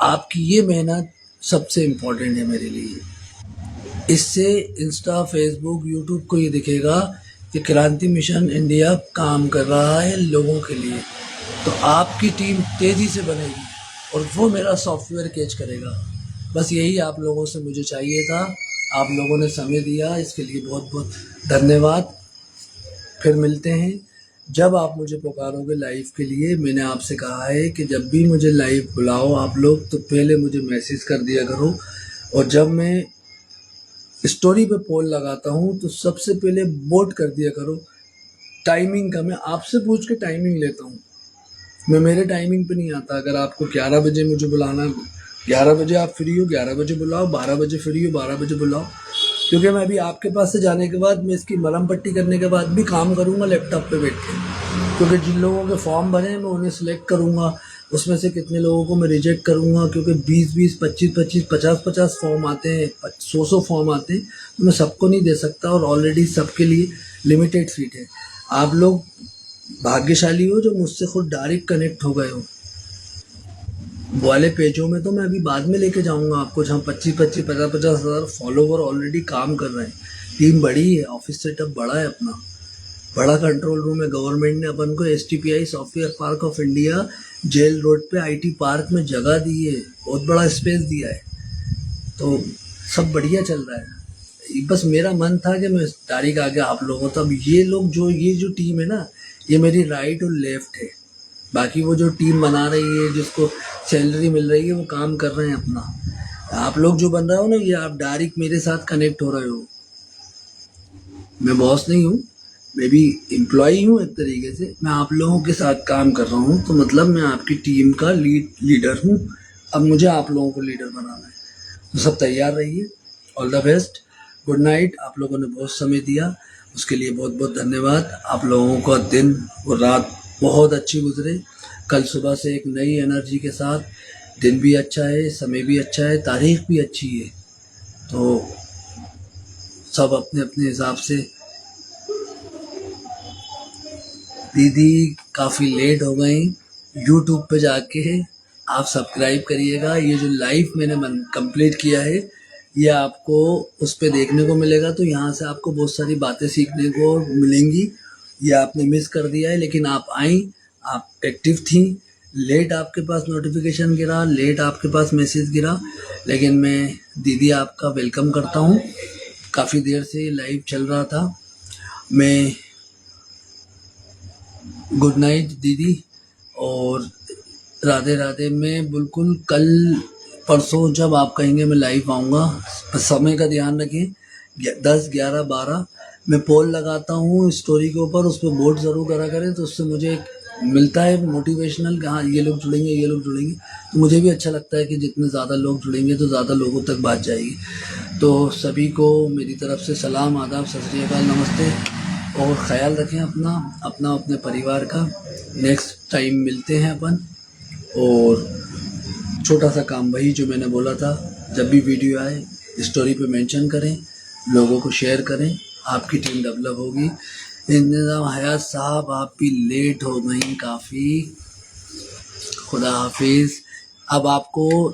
आपकी ये मेहनत सबसे इम्पोर्टेंट है मेरे लिए। इससे इंस्टा, फेसबुक, यूट्यूब को ये दिखेगा कि क्रांति मिशन इंडिया काम कर रहा है लोगों के लिए। तो आपकी टीम तेज़ी से बनेगी और वो मेरा सॉफ्टवेयर कैच करेगा। बस यही आप लोगों से मुझे चाहिए था। आप लोगों ने समय दिया, इसके लिए बहुत बहुत धन्यवाद। फिर मिलते हैं जब आप मुझे पुकारोगे लाइव के लिए। मैंने आपसे कहा है कि जब भी मुझे लाइव बुलाओ आप लोग, तो पहले मुझे मैसेज कर दिया करो, और जब मैं स्टोरी पे पोल लगाता हूँ तो सबसे पहले वोट कर दिया करो। टाइमिंग का मैं आपसे पूछ के टाइमिंग लेता हूँ, मैं मेरे टाइमिंग पे नहीं आता। अगर आपको 11 बजे मुझे बुलाना है, 11 बजे आप फ्री हो 11 बजे बुलाओ, 12 बजे फ्री हो 12 बजे बुलाओ। क्योंकि मैं अभी आपके पास से जाने के बाद, मैं इसकी मरहम पट्टी करने के बाद भी काम करूँगा लैपटॉप पे बैठ के। क्योंकि जिन लोगों के फॉर्म भरे हैं मैं उन्हें सिलेक्ट करूँगा, उसमें से कितने लोगों को मैं रिजेक्ट करूँगा, क्योंकि 20-20, 25-25, 50-50 फॉर्म आते हैं, 100-100 फॉर्म आते हैं, तो मैं सबको नहीं दे सकता, और ऑलरेडी सबके लिए लिमिटेड सीट है। आप लोग भाग्यशाली हो जो मुझसे खुद डायरेक्ट कनेक्ट हो गए हो। वो वाले पेजों में तो मैं अभी बाद में लेके जाऊंगा आपको, जहाँ 25-25, 50-50 हज़ार फॉलोवर ऑलरेडी काम कर रहे हैं। टीम बड़ी है, ऑफिस सेटअप बड़ा है अपना, बड़ा कंट्रोल रूम है। गवर्नमेंट ने अपन को STPI software park of India jail road पे IT पार्क में जगह दी है, बहुत बड़ा स्पेस दिया है, तो सब बढ़िया चल रहा है। बस मेरा मन था कि मैं तारीख आगे आप लोगों तो अब ये जो टीम है ना, ये मेरी राइट और लेफ्ट है। बाकी वो जो टीम बना रही है, जिसको सैलरी मिल रही है, वो काम कर रहे हैं अपना। आप लोग जो बन रहे हो ना, ये आप डायरेक्ट मेरे साथ कनेक्ट हो रहे हो। मैं बॉस नहीं हूँ, मैं भी एम्प्लॉई हूँ एक तरीके से। मैं आप लोगों के साथ काम कर रहा हूँ, तो मतलब मैं आपकी टीम का लीडर हूँ। अब मुझे आप लोगों को लीडर बनाना है, तो सब तैयार रहिए। All the best, good night. आप लोगों ने बहुत समय दिया, उसके लिए बहुत बहुत धन्यवाद। आप लोगों का दिन और रात बहुत अच्छी गुजरे। कल सुबह से एक नई एनर्जी के साथ, दिन भी अच्छा है, समय भी अच्छा है, तारीख भी अच्छी है। तो सब अपने अपने हिसाब से। दीदी काफ़ी लेट हो गई, यूट्यूब पे जाके आप सब्सक्राइब करिएगा। ये जो लाइव मैंने कंप्लीट किया है, ये आपको उस पे देखने को मिलेगा, तो यहाँ से आपको बहुत सारी बातें सीखने को मिलेंगी। ये आपने मिस कर दिया है, लेकिन आप आई, आप एक्टिव थी। लेट आपके पास नोटिफिकेशन गिरा, लेट आपके पास मैसेज गिरा, लेकिन मैं दीदी आपका वेलकम करता हूँ। काफ़ी देर से लाइव चल रहा था। मैं गुड नाइट दीदी, और राधे राधे। मैं बिल्कुल कल परसों जब आप कहेंगे मैं लाइव आऊँगा। समय का ध्यान रखें, 10, 11, 12 मैं पोल लगाता हूँ स्टोरी के ऊपर, उस पर वोट ज़रूर करा करें, तो उससे मुझे एक मिलता है मोटिवेशनल कि हाँ ये लोग जुड़ेंगे, ये लोग जुड़ेंगे। तो मुझे भी अच्छा लगता है कि जितने ज़्यादा लोग जुड़ेंगे तो ज़्यादा लोगों तक बात जाएगी। तो सभी को मेरी तरफ से सलाम, आदाब, सत श्री अकाल, नमस्ते। और ख़याल रखें अपना अपना अपने परिवार का। नेक्स्ट टाइम मिलते हैं अपन। और छोटा सा काम वही जो मैंने बोला था, जब भी वीडियो आए स्टोरी पे मेंशन करें, लोगों को शेयर करें, आपकी टीम डेवलप होगी। इंतज़ाम हयात साहब, आप भी लेट हो गई काफ़ी। खुदा हाफिज़। अब आपको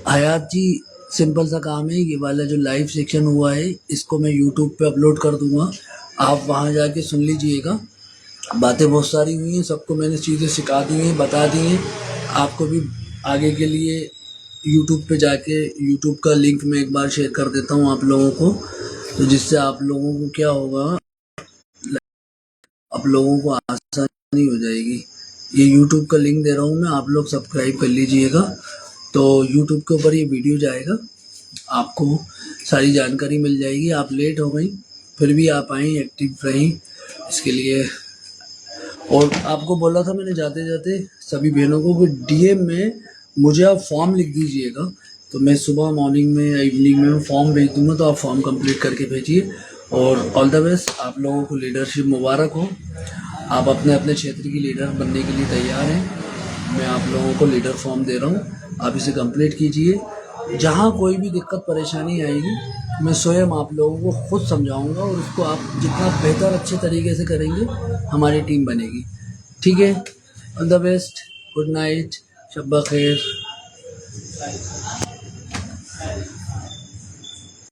हयात जी सिंपल सा काम है, ये वाला जो लाइव सेक्शन हुआ है इसको मैं यूट्यूब पे अपलोड कर दूंगा, आप वहाँ जाके सुन लीजिएगा। बातें बहुत सारी हुई हैं, सबको मैंने चीज़ें सिखा दी हैं, बता दी हैं। आपको भी आगे के लिए यूट्यूब पे जाके यूट्यूब का लिंक मैं एक बार शेयर कर देता हूँ आप लोगों को, तो जिससे आप लोगों को क्या होगा, आप लोगों को आसानी हो जाएगी। ये यूट्यूब का लिंक दे रहा हूँ मैं, आप लोग सब्सक्राइब कर लीजिएगा। तो यूट्यूब के ऊपर ये वीडियो जाएगा, आपको सारी जानकारी मिल जाएगी। आप लेट हो गई, फिर भी आप आई, एक्टिव रहीं, इसके लिए। और आपको बोला था मैंने जाते जाते सभी बहनों को कि डीएम में मुझे आप फॉर्म लिख दीजिएगा, तो मैं सुबह मॉर्निंग में या इवनिंग में फॉर्म भेज दूंगा, तो आप फॉर्म कंप्लीट करके भेजिए। और ऑल द बेस्ट, आप लोगों को लीडरशिप मुबारक हो। आप अपने अपने क्षेत्र की लीडर बनने के लिए तैयार हैं। मैं आप लोगों को लीडर फॉर्म दे रहा हूँ, आप इसे कंप्लीट कीजिए। जहाँ कोई भी दिक्कत परेशानी आएगी, मैं स्वयं आप लोगों को खुद समझाऊंगा, और उसको आप जितना बेहतर अच्छे तरीके से करेंगे, हमारी टीम बनेगी। ठीक है, all the best, good night, शब्बा खैर।